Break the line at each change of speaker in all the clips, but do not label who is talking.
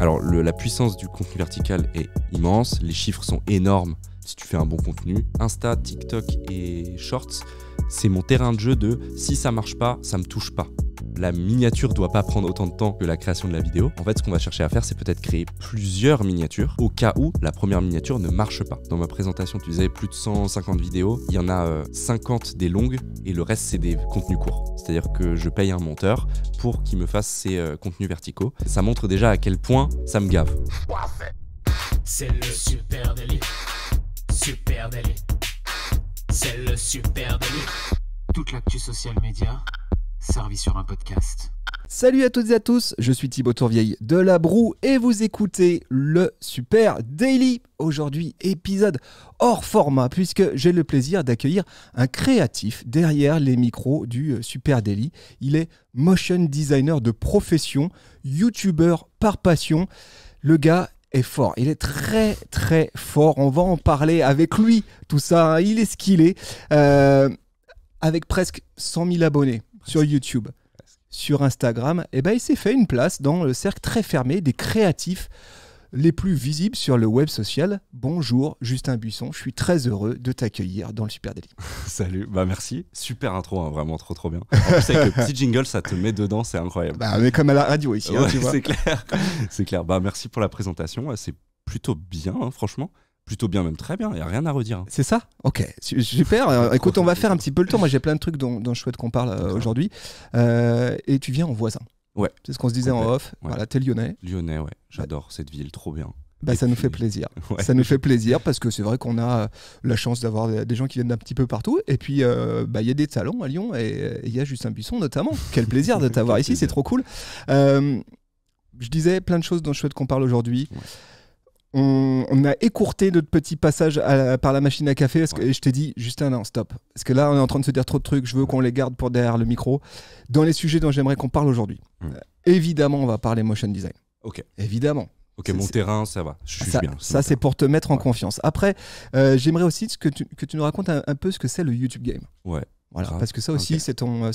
Alors la puissance du contenu vertical est immense, les chiffres sont énormes si tu fais un bon contenu. Insta, TikTok et Shorts, c'est mon terrain de jeu de si ça marche pas, ça me touche pas. La miniature doit pas prendre autant de temps que la création de la vidéo. En fait, ce qu'on va chercher à faire, c'est peut-être créer plusieurs miniatures au cas où la première miniature ne marche pas. Dans ma présentation, tu disais plus de 150 vidéos. Il y en a 50 des longues et le reste, c'est des contenus courts. C'est-à-dire que je paye un monteur pour qu'il me fasse ces contenus verticaux. Ça montre déjà à quel point ça me gave.
C'est le super délit. Super délit. C'est le super délit. Toute l'actu social média servi sur un podcast.
Salut à toutes et à tous, je suis Thibaut Tourvieille de La Broue et vous écoutez le Super Daily. Aujourd'hui, épisode hors format puisque j'ai le plaisir d'accueillir un créatif derrière les micros du Super Daily. Il est motion designer de profession, youtubeur par passion. Le gars est fort, il est très très fort. On va en parler avec lui, tout ça, hein. Il est ce qu'il est. Avec presque 100 000 abonnés sur YouTube, sur Instagram, et ben il s'est fait une place dans le cercle très fermé des créatifs les plus visibles sur le web social. Bonjour Justin Buisson, je suis très heureux de t'accueillir dans le Super Daily.
Salut, bah merci, super intro, hein, vraiment trop bien. En plus avec le petit jingle, ça te met dedans, c'est incroyable.
Bah mais comme à la radio ici,
ouais,
hein, tu vois.
C'est clair. Bah merci pour la présentation, c'est plutôt bien, hein, franchement. Plutôt bien, même très bien, il n'y a rien à redire.
C'est ça ? Ok, super. Écoute, on va faire un petit peu le tour. Moi, j'ai plein de trucs dont je souhaite qu'on parle aujourd'hui. Et tu viens en voisin.
Ouais.
C'est ce qu'on se disait en off. Ouais. Voilà, t'es lyonnais.
Lyonnais, ouais. J'adore cette ville, trop bien.
Bah, ça nous fait plaisir. Ouais. Ça nous fait plaisir parce que c'est vrai qu'on a la chance d'avoir des gens qui viennent d'un petit peu partout. Et puis, bah, y a des salons à Lyon et il y a Justin Buisson notamment. Quel plaisir de t'avoir ici, c'est trop cool. Je disais plein de choses dont je souhaite qu'on parle aujourd'hui. Ouais. On a écourté notre petit passage par la machine à café et je t'ai dit, Justin, non, stop. Parce que là, on est en train de se dire trop de trucs, je veux qu'on les garde pour derrière le micro. Dans les sujets dont j'aimerais qu'on parle aujourd'hui, évidemment, on va parler motion design.
Ok.
Évidemment.
Ok, mon terrain, ça va. Je suis bien.
Ça, c'est pour te mettre en confiance. Après, j'aimerais aussi que tu nous racontes un peu ce que c'est le YouTube game.
Ouais.
Voilà, parce que ça aussi, c'est ton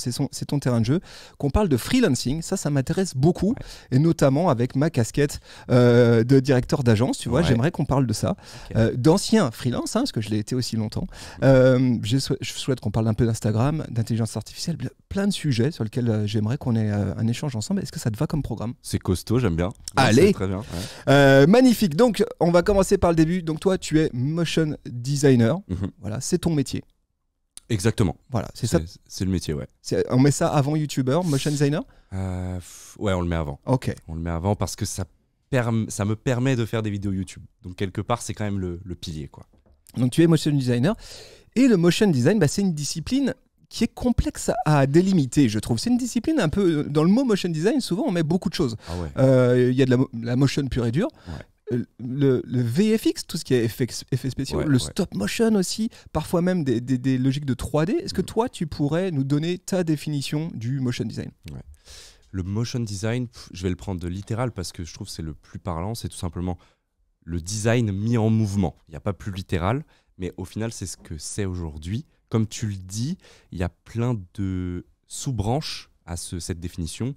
terrain de jeu. Qu'on parle de freelancing, ça m'intéresse beaucoup. Ouais. Et notamment avec ma casquette de directeur d'agence, tu vois, j'aimerais qu'on parle de ça. Okay. D'ancien freelance, hein, parce que je l'ai été aussi longtemps. Je souhaite qu'on parle un peu d'Instagram, d'intelligence artificielle, plein de sujets sur lesquels j'aimerais qu'on ait un échange ensemble. Est-ce que ça te va comme programme ?
C'est costaud, j'aime bien.
Allez,
très bien. Ouais.
Magnifique. Donc, on va commencer par le début. Donc, toi, tu es motion designer. Voilà, c'est ton métier.
Exactement.
Voilà, c'est ça.
C'est le métier, ouais.
On met ça avant YouTuber, motion designer ?
Ouais, on le met avant.
Ok.
On le met avant parce que ça me permet de faire des vidéos YouTube. Donc quelque part, c'est quand même le pilier, quoi.
Donc tu es motion designer. Et le motion design, bah, c'est une discipline qui est complexe à délimiter, je trouve. C'est une discipline un peu... Dans le mot motion design, souvent, on met beaucoup de choses.
Ah ouais.
Y a de la motion pure et dure. Ouais. Le VFX, tout ce qui est effets spéciaux, le stop motion aussi, parfois même des logiques de 3D. Est-ce que toi, tu pourrais nous donner ta définition du motion design ?
Ouais. Le motion design, je vais le prendre de littéral parce que je trouve que c'est le plus parlant, c'est tout simplement le design mis en mouvement. Il n'y a pas plus littéral, mais au final, c'est ce que c'est aujourd'hui. Comme tu le dis, il y a plein de sous-branches à cette définition.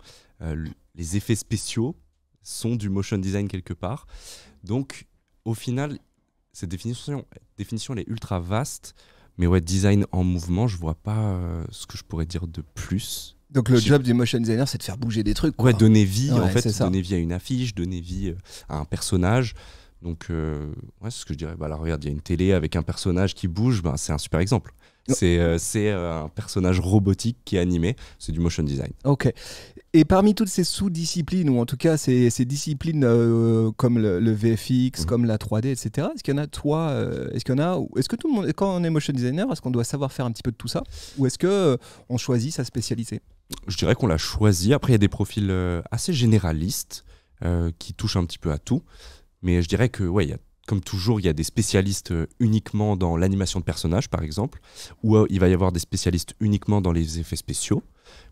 Les effets spéciaux sont du motion design quelque part. Donc, au final, cette définition elle est ultra vaste. Mais ouais, design en mouvement, je vois pas ce que je pourrais dire de plus.
Donc, le job du motion designer, c'est de faire bouger des trucs, quoi.
Ouais, donner vie,
ouais,
en fait. Donner vie à une affiche, donner vie à un personnage. Donc, ouais, c'est ce que je dirais. Bah, là, regarde, il y a une télé avec un personnage qui bouge. Ben, c'est un super exemple. C'est un personnage robotique qui est animé. C'est du motion design. Ok.
Et parmi toutes ces sous-disciplines, ou en tout cas ces disciplines comme le VFX, comme la 3D, etc., est-ce qu'il y en a, toi, est-ce que tout le monde, quand on est motion designer, est-ce qu'on doit savoir faire un petit peu de tout ça ? Ou est-ce qu'on choisit sa spécialité ?
Je dirais qu'on l'a choisi. Après, il y a des profils assez généralistes qui touchent un petit peu à tout. Mais je dirais que, ouais, comme toujours, il y a des spécialistes uniquement dans l'animation de personnages, par exemple, ou il va y avoir des spécialistes uniquement dans les effets spéciaux.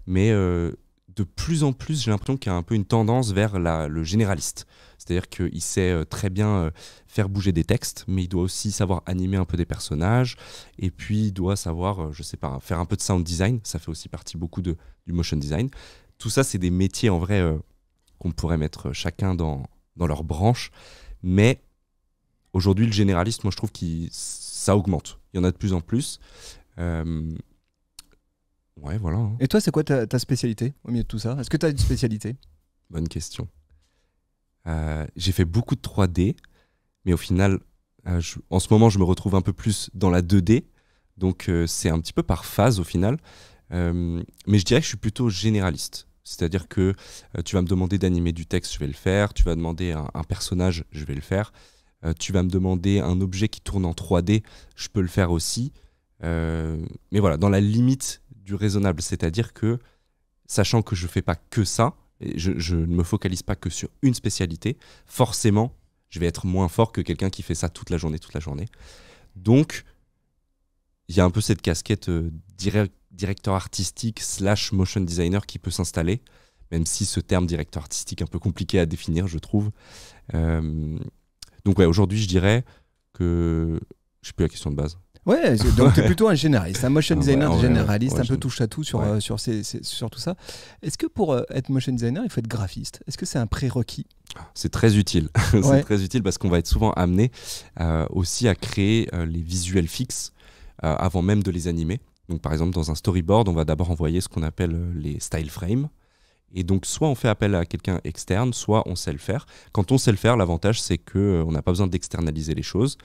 Mais de plus en plus, j'ai l'impression qu'il y a un peu une tendance vers le généraliste. C'est-à-dire qu'il sait très bien faire bouger des textes, mais il doit aussi savoir animer un peu des personnages. Et puis, il doit savoir, je sais pas, faire un peu de sound design. Ça fait aussi partie beaucoup du motion design. Tout ça, c'est des métiers, en vrai, qu'on pourrait mettre chacun dans dans leur branche. Mais aujourd'hui, le généraliste, moi, je trouve que ça augmente. Il y en a de plus en plus. Ouais, voilà. Hein.
Et toi, c'est quoi ta spécialité au milieu de tout ça? Est-ce que tu as une spécialité?
Bonne question. J'ai fait beaucoup de 3D, mais au final, en ce moment, je me retrouve un peu plus dans la 2D. Donc, c'est un petit peu par phase au final. Mais je dirais que je suis plutôt généraliste. C'est-à-dire que tu vas me demander d'animer du texte, je vais le faire. Tu vas demander un personnage, je vais le faire. Tu vas me demander un objet qui tourne en 3D, je peux le faire aussi. Mais voilà, dans la limite du raisonnable. C'est-à-dire que, sachant que je ne fais pas que ça, et je ne me focalise pas que sur une spécialité, forcément, je vais être moins fort que quelqu'un qui fait ça toute la journée. Donc, il y a un peu cette casquette directeur artistique / motion designer qui peut s'installer, même si ce terme directeur artistique est un peu compliqué à définir, je trouve. Donc ouais, aujourd'hui, je dirais que... Je sais plus la question de base.
Ouais, donc tu es plutôt un généraliste, un motion designer généraliste,
ouais,
un peu touche à tout sur tout ça. Est-ce que pour être motion designer, il faut être graphiste? Est-ce que c'est un prérequis?
C'est très utile. C'est très utile parce qu'on va être souvent amené aussi à créer les visuels fixes avant même de les animer. Donc par exemple, dans un storyboard, on va d'abord envoyer ce qu'on appelle les style frames. Et donc soit on fait appel à quelqu'un externe, soit on sait le faire. Quand on sait le faire, l'avantage c'est qu'on n'a pas besoin d'externaliser les choses.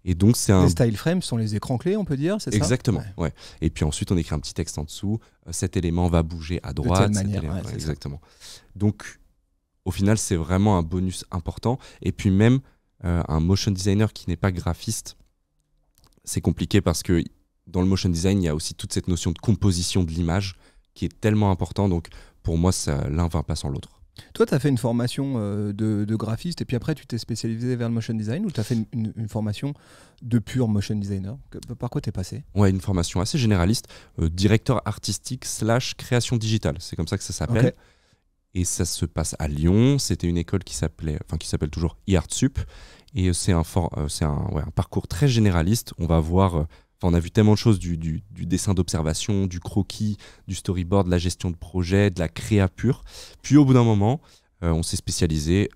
Et donc
les style frames sont les écrans clés, on peut dire, c'est ça?
Exactement, ouais. Et puis ensuite, on écrit un petit texte en dessous. Cet élément va bouger à droite.
De telle manière,
exactement. Donc, au final, c'est vraiment un bonus important. Et puis même, un motion designer qui n'est pas graphiste, c'est compliqué parce que dans le motion design, il y a aussi toute cette notion de composition de l'image qui est tellement importante. Donc, pour moi, l'un va pas sans l'autre.
Toi, tu as fait une formation de graphiste et puis après, tu t'es spécialisé vers le motion design ou tu as fait une formation de pur motion designer? Par quoi t'es passé?
Ouais, une formation assez généraliste, directeur artistique / création digitale. C'est comme ça que ça s'appelle. Okay. Et ça se passe à Lyon. C'était une école qui s'appelle toujours iArtSup. Et c'est un parcours très généraliste. On va voir... on a vu tellement de choses, du dessin d'observation, du croquis, du storyboard, de la gestion de projet, de la créa pure. Puis au bout d'un moment, on s'est spécialisé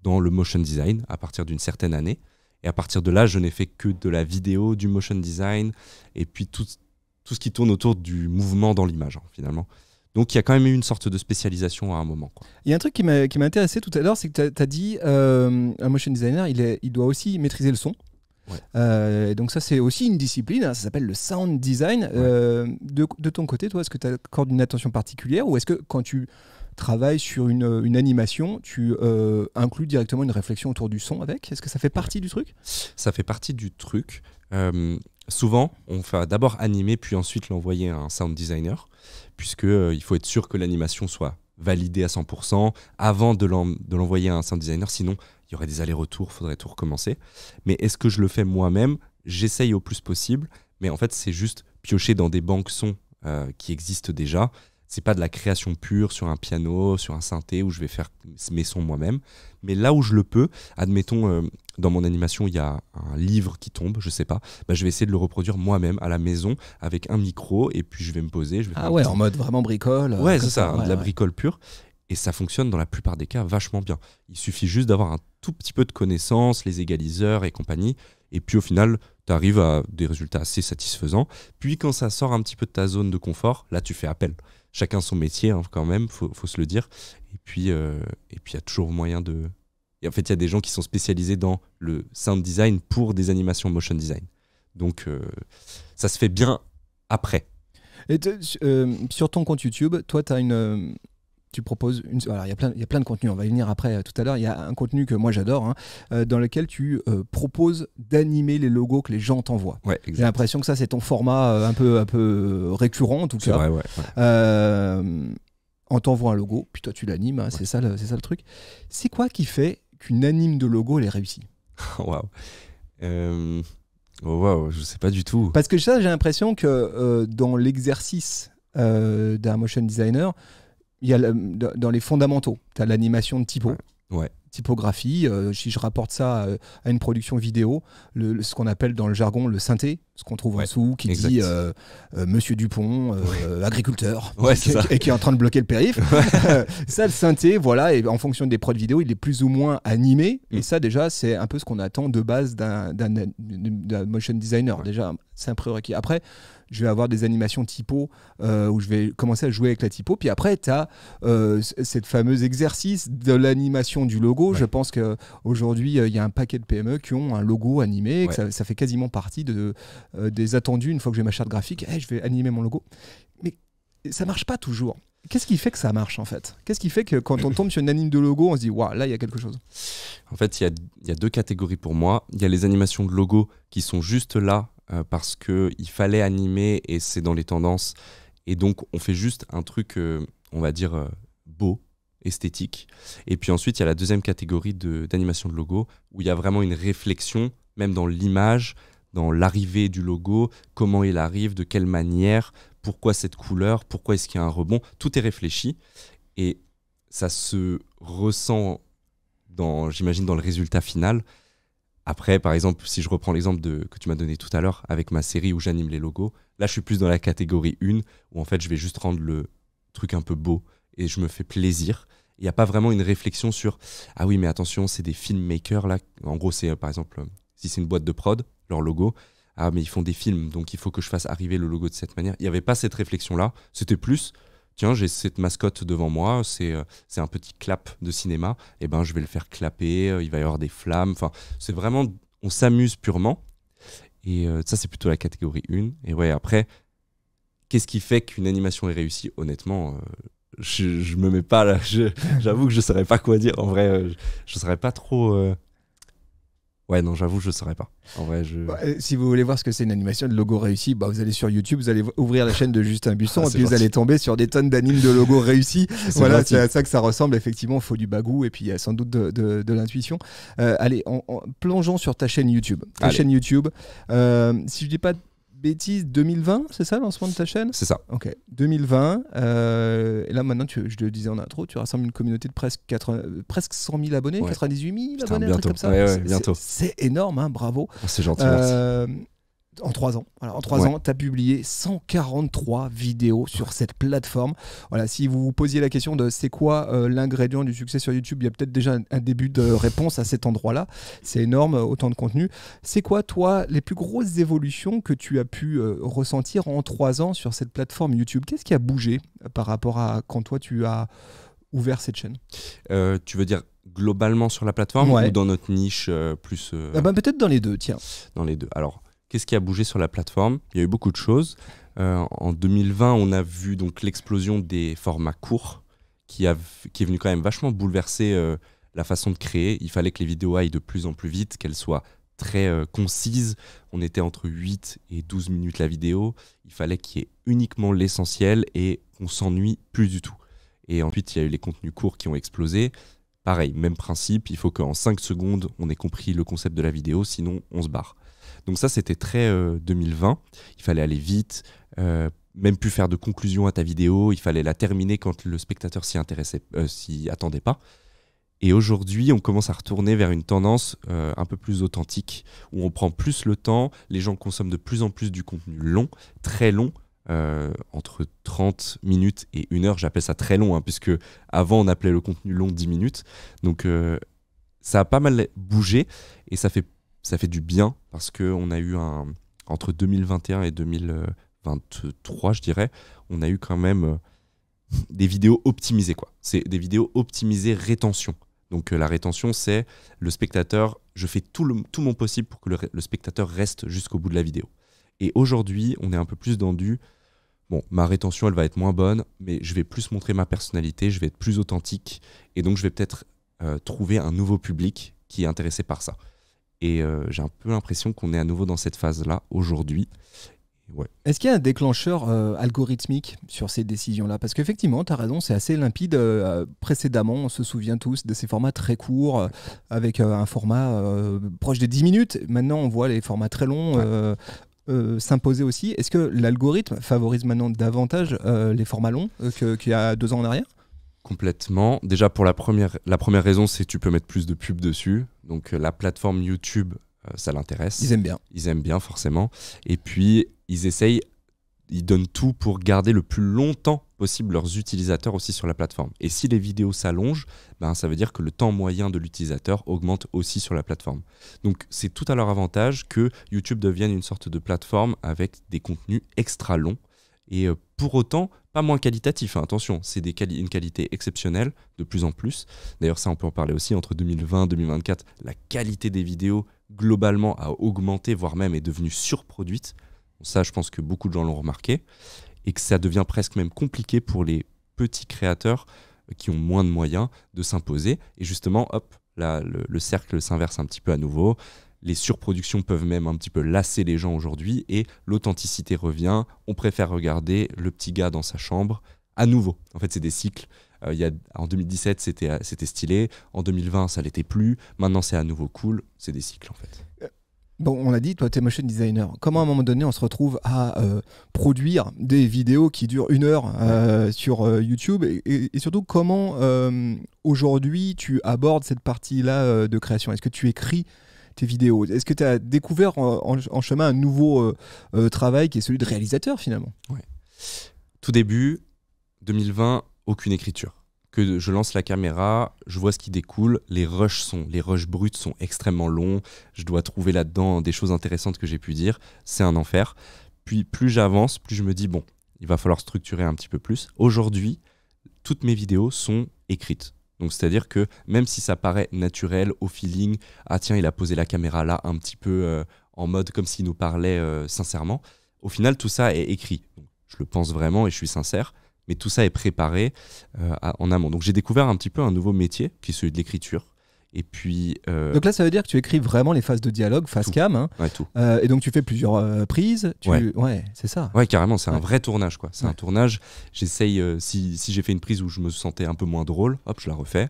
dans le motion design à partir d'une certaine année. Et à partir de là, je n'ai fait que de la vidéo, du motion design, et puis tout ce qui tourne autour du mouvement dans l'image, finalement. Donc il y a quand même eu une sorte de spécialisation à un moment. Quoi.
Il y a un truc qui m'a intéressé tout à l'heure, c'est que tu as dit un motion designer, il doit aussi maîtriser le son. Ouais. Donc ça c'est aussi une discipline, ça s'appelle le sound design. De ton côté, toi, est-ce que tu accordes une attention particulière ou est-ce que quand tu travailles sur une animation, tu inclus directement une réflexion autour du son avec? Est-ce que ça fait partie du truc?
Ça fait partie du truc. Souvent, on va d'abord animer puis ensuite l'envoyer à un sound designer puisqu'il faut être sûr que l'animation soit validée à 100% avant de l'envoyer à un sound designer, sinon il y aurait des allers-retours, il faudrait tout recommencer. Mais est-ce que je le fais moi-même? J'essaye au plus possible, mais en fait, c'est juste piocher dans des banques sons qui existent déjà. C'est pas de la création pure sur un piano, sur un synthé où je vais faire mes sons moi-même. Mais là où je le peux, admettons, dans mon animation, il y a un livre qui tombe, je sais pas, je vais essayer de le reproduire moi-même à la maison avec un micro et puis je vais me poser.
En mode vraiment bricole.
Ouais, c'est ça, de la bricole pure. Et ça fonctionne dans la plupart des cas vachement bien. Il suffit juste d'avoir un tout petit peu de connaissances, les égaliseurs et compagnie. Et puis au final, tu arrives à des résultats assez satisfaisants. Puis quand ça sort un petit peu de ta zone de confort, là tu fais appel. Chacun son métier quand même, faut se le dire. Et puis il y a toujours moyen de... Et en fait, il y a des gens qui sont spécialisés dans le sound design pour des animations motion design. Donc ça se fait bien après.
Et sur ton compte YouTube, toi tu as tu proposes alors il y a plein de contenus, on va y venir après tout à l'heure. Il y a un contenu que moi j'adore, dans lequel tu proposes d'animer les logos que les gens t'envoient.
Ouais,
j'ai l'impression que ça c'est ton format un peu récurrent en tout cas.
C'est vrai, ouais.
On t'envoie un logo, puis toi tu l'animes, hein, c'est ça le truc. C'est quoi qui fait qu'une anime de logo elle est réussie?
Waouh. Wow, je sais pas du tout.
Parce que ça, j'ai l'impression que dans l'exercice d'un motion designer, il y a dans les fondamentaux, tu as l'animation de typo, typographie. Si je rapporte ça à une production vidéo, ce qu'on appelle dans le jargon le synthé, ce qu'on trouve en
Ouais,
dessous, qui
exact.
dit Monsieur Dupont, agriculteur,
Ouais, c'est ça.
et qui est en train de bloquer le périph. Ça, le synthé, voilà, et en fonction des prods vidéo, il est plus ou moins animé. Et ça, déjà, c'est un peu ce qu'on attend de base d'un motion designer.
Ouais.
Déjà, c'est un prérequis. Après, je vais avoir des animations typo où je vais commencer à jouer avec la typo. Puis après, tu as cette fameuse exercice de l'animation du logo.
Ouais.
Je pense qu'aujourd'hui, il y a un paquet de PME qui ont un logo animé. Et que
Ouais.
ça fait quasiment partie des attendus. Une fois que j'ai ma charte graphique, je vais animer mon logo. Mais ça marche pas toujours. Qu'est-ce qui fait que ça marche en fait? Qu'est-ce qui fait que quand on tombe sur une anime de logo, on se dit waouh, là il y a quelque chose?
En fait, il y a deux catégories pour moi. Il y a les animations de logo qui sont juste là parce qu'il fallait animer et c'est dans les tendances. Et donc, on fait juste un truc, on va dire, beau, esthétique. Et puis ensuite, il y a la deuxième catégorie d'animation de logo où il y a vraiment une réflexion, même dans l'image, dans l'arrivée du logo, comment il arrive, de quelle manière, pourquoi cette couleur, pourquoi est-ce qu'il y a un rebond. Tout est réfléchi et ça se ressent, j'imagine, dans le résultat final. Après, par exemple, si je reprends l'exemple que tu m'as donné tout à l'heure avec ma série où j'anime les logos, là, je suis plus dans la catégorie 1 où en fait, je vais juste rendre le truc un peu beau et je me fais plaisir. Il n'y a pas vraiment une réflexion sur « Ah oui, mais attention, c'est des filmmakers là. » En gros, c'est par exemple, si c'est une boîte de prod, leur logo, « Ah, mais ils font des films, donc il faut que je fasse arriver le logo de cette manière. » Il n'y avait pas cette réflexion-là. C'était plus « Tiens, j'ai cette mascotte devant moi, c'est un petit clap de cinéma. Et ben, je vais le faire clapper, il va y avoir des flammes. » Enfin, c'est vraiment, on s'amuse purement. Et ça, c'est plutôt la catégorie 1. Et ouais, après, qu'est-ce qui fait qu'une animation est réussie? Honnêtement, je me mets pas là. J'avoue que je saurais pas quoi dire. En vrai, je saurais pas trop. Ouais, non, j'avoue, je saurais pas. En vrai,
Si vous voulez voir ce que c'est une animation de logo réussi, vous allez sur YouTube, vous allez ouvrir la chaîne de Justin Buisson et puis vous allez tomber sur des tonnes d'animes de logos réussis. Voilà, c'est à ça que ça ressemble. Effectivement, il faut du bagou et puis il y a sans doute de l'intuition. Allez, plongeons sur ta chaîne YouTube. Chaîne YouTube, si je dis pas de bêtises, 2020, c'est ça le lancement de ta chaîne?
C'est ça.
Ok, 2020. Et là maintenant, je le disais en intro, tu rassembles une communauté de presque 100 000 abonnés, 98 000 abonnés, un truc comme ça.
Ouais, bientôt.
C'est énorme, hein, bravo.
C'est gentil, merci.
En 3 ans. Voilà, en 3 ans, tu as publié 143 vidéos sur cette plateforme. Voilà, si vous vous posiez la question de c'est quoi l'ingrédient du succès sur YouTube, il y a peut-être déjà un début de réponse à cet endroit-là. C'est énorme, autant de contenu. C'est quoi, toi, les plus grosses évolutions que tu as pu ressentir en 3 ans sur cette plateforme YouTube? Qu'est-ce qui a bougé par rapport à quand toi, tu as ouvert cette chaîne?
Tu veux dire globalement sur la plateforme ou dans notre niche plus
peut-être dans les deux, tiens.
Dans les deux. Alors, qu'est-ce qui a bougé sur la plateforme? Il y a eu beaucoup de choses. En 2020, on a vu donc l'explosion des formats courts qui est venu quand même vachement bouleverser la façon de créer. Il fallait que les vidéos aillent de plus en plus vite, qu'elles soient très concises. On était entre 8 et 12 minutes la vidéo. Il fallait qu'il y ait uniquement l'essentiel et qu'on s'ennuie plus du tout. Et ensuite, il y a eu les contenus courts qui ont explosé. Pareil, même principe, il faut qu'en 5 secondes, on ait compris le concept de la vidéo, sinon on se barre. Donc ça, c'était très 2020. Il fallait aller vite, même plus faire de conclusion à ta vidéo. Il fallait la terminer quand le spectateur s'y attendait pas. Et aujourd'hui, on commence à retourner vers une tendance un peu plus authentique, où on prend plus le temps. Les gens consomment de plus en plus du contenu long, très long, entre 30 minutes et 1 heure. J'appelle ça très long, hein, puisque avant, on appelait le contenu long 10 minutes. Donc ça a pas mal bougé et ça fait du bien parce qu'on a eu entre 2021 et 2023, je dirais, on a eu quand même des vidéos optimisées, quoi. C'est des vidéos optimisées rétention. Donc la rétention, c'est le spectateur, je fais tout mon possible pour que le spectateur reste jusqu'au bout de la vidéo. Et aujourd'hui, on est un peu plus dans ma rétention, elle va être moins bonne, mais je vais plus montrer ma personnalité, je vais être plus authentique, et donc je vais peut-être trouver un nouveau public qui est intéressé par ça. Et j'ai un peu l'impression qu'on est à nouveau dans cette phase-là aujourd'hui. Ouais.
Est-ce qu'il y a un déclencheur algorithmique sur ces décisions-là? Parce qu'effectivement, tu as raison, c'est assez limpide. Précédemment, on se souvient tous de ces formats très courts, avec un format proche des 10 minutes. Maintenant, on voit les formats très longs s'imposer aussi. Est-ce que l'algorithme favorise maintenant davantage les formats longs qu'il y a 2 ans en arrière?
Complètement. Déjà, pour la première raison, c'est que tu peux mettre plus de pubs dessus. Donc, la plateforme YouTube ça l'intéresse.
Ils aiment bien.
Ils aiment bien forcément. Et puis ils donnent tout pour garder le plus longtemps possible leurs utilisateurs aussi sur la plateforme. Et si les vidéos s'allongent, ça veut dire que le temps moyen de l'utilisateur augmente aussi sur la plateforme. Donc c'est tout à leur avantage que YouTube devienne une sorte de plateforme avec des contenus extra longs et pour autant pas moins qualitatifs. Attention, c'est une qualité exceptionnelle de plus en plus. D'ailleurs ça on peut en parler aussi, entre 2020 et 2024, la qualité des vidéos globalement a augmenté, voire même est devenue surproduite. Ça, je pense que beaucoup de gens l'ont remarqué et que ça devient presque même compliqué pour les petits créateurs qui ont moins de moyens de s'imposer. Et justement, hop, là, le cercle s'inverse un petit peu à nouveau. Les surproductions peuvent même un petit peu lasser les gens aujourd'hui et l'authenticité revient. On préfère regarder le petit gars dans sa chambre à nouveau. En fait, c'est des cycles. En 2017, c'était stylé. En 2020, ça l'était plus. Maintenant, c'est à nouveau cool. C'est des cycles, en fait.
Bon, on l'a dit, toi, tu es motion designer. Comment, à un moment donné, on se retrouve à produire des vidéos qui durent 1 heure sur YouTube et surtout, comment, aujourd'hui, tu abordes cette partie-là de création? Est-ce que tu écris tes vidéos? Est-ce que tu as découvert en chemin un nouveau travail qui est celui de réalisateur, finalement?
Ouais. Tout début, 2020, aucune écriture. Que je lance la caméra, je vois ce qui découle, les rushs bruts sont extrêmement longs, je dois trouver là-dedans des choses intéressantes que j'ai pu dire, c'est un enfer. Puis plus j'avance, plus je me dis bon, il va falloir structurer un petit peu plus. Aujourd'hui, toutes mes vidéos sont écrites. Donc c'est-à-dire que même si ça paraît naturel, au feeling, ah tiens, il a posé la caméra là un petit peu en mode comme s'il nous parlait sincèrement, au final tout ça est écrit. Donc, je le pense vraiment et je suis sincère. Mais tout ça est préparé en amont. Donc j'ai découvert un petit peu un nouveau métier, qui est celui de l'écriture. Et puis,
donc là, ça veut dire que tu écris vraiment les phases de dialogue, face cam. Hein.
Ouais, tout.
Et donc tu fais plusieurs prises. Ouais, c'est ça.
Ouais, carrément, c'est un vrai tournage, quoi. C'est un tournage. J'essaye, si j'ai fait une prise où je me sentais un peu moins drôle, hop, je la refais.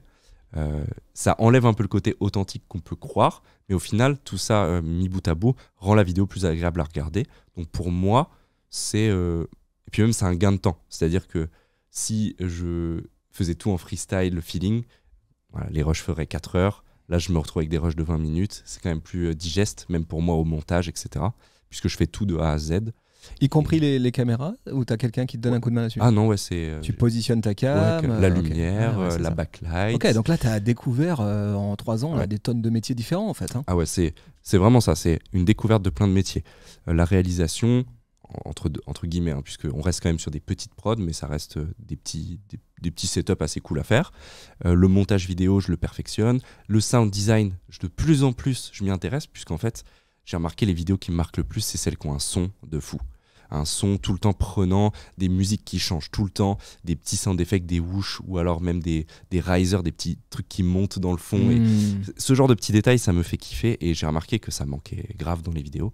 Ça enlève un peu le côté authentique qu'on peut croire. Mais au final, tout ça, mis bout à bout, rend la vidéo plus agréable à regarder. Donc pour moi, c'est... Et puis même, c'est un gain de temps. C'est-à-dire que si je faisais tout en freestyle, le feeling, voilà, les rushs feraient 4 heures. Là, je me retrouve avec des rushs de 20 minutes. C'est quand même plus digeste, même pour moi au montage, etc. Puisque je fais tout de A à Z.
Y compris les caméras? Ou t'as quelqu'un qui te donne un coup de main là-dessus?
Ah non, ouais, c'est...
tu positionnes ta cam,
la lumière, la backlight.
Ok, donc là, t'as découvert en 3 ans là, des tonnes de métiers différents, en fait. Hein.
Ah ouais, c'est vraiment ça. C'est une découverte de plein de métiers. La réalisation... entre guillemets, hein, puisqu'on reste quand même sur des petites prods, mais ça reste des petits setups assez cool à faire. Le montage vidéo, je le perfectionne. Le sound design, de plus en plus, je m'y intéresse, puisqu'en fait, j'ai remarqué les vidéos qui me marquent le plus, c'est celles qui ont un son de fou. Un son tout le temps prenant, des musiques qui changent tout le temps, des petits sound effects, des whoosh, ou alors même des risers, des petits trucs qui montent dans le fond. Et ce genre de petits détails, ça me fait kiffer, et j'ai remarqué que ça manquait grave dans les vidéos.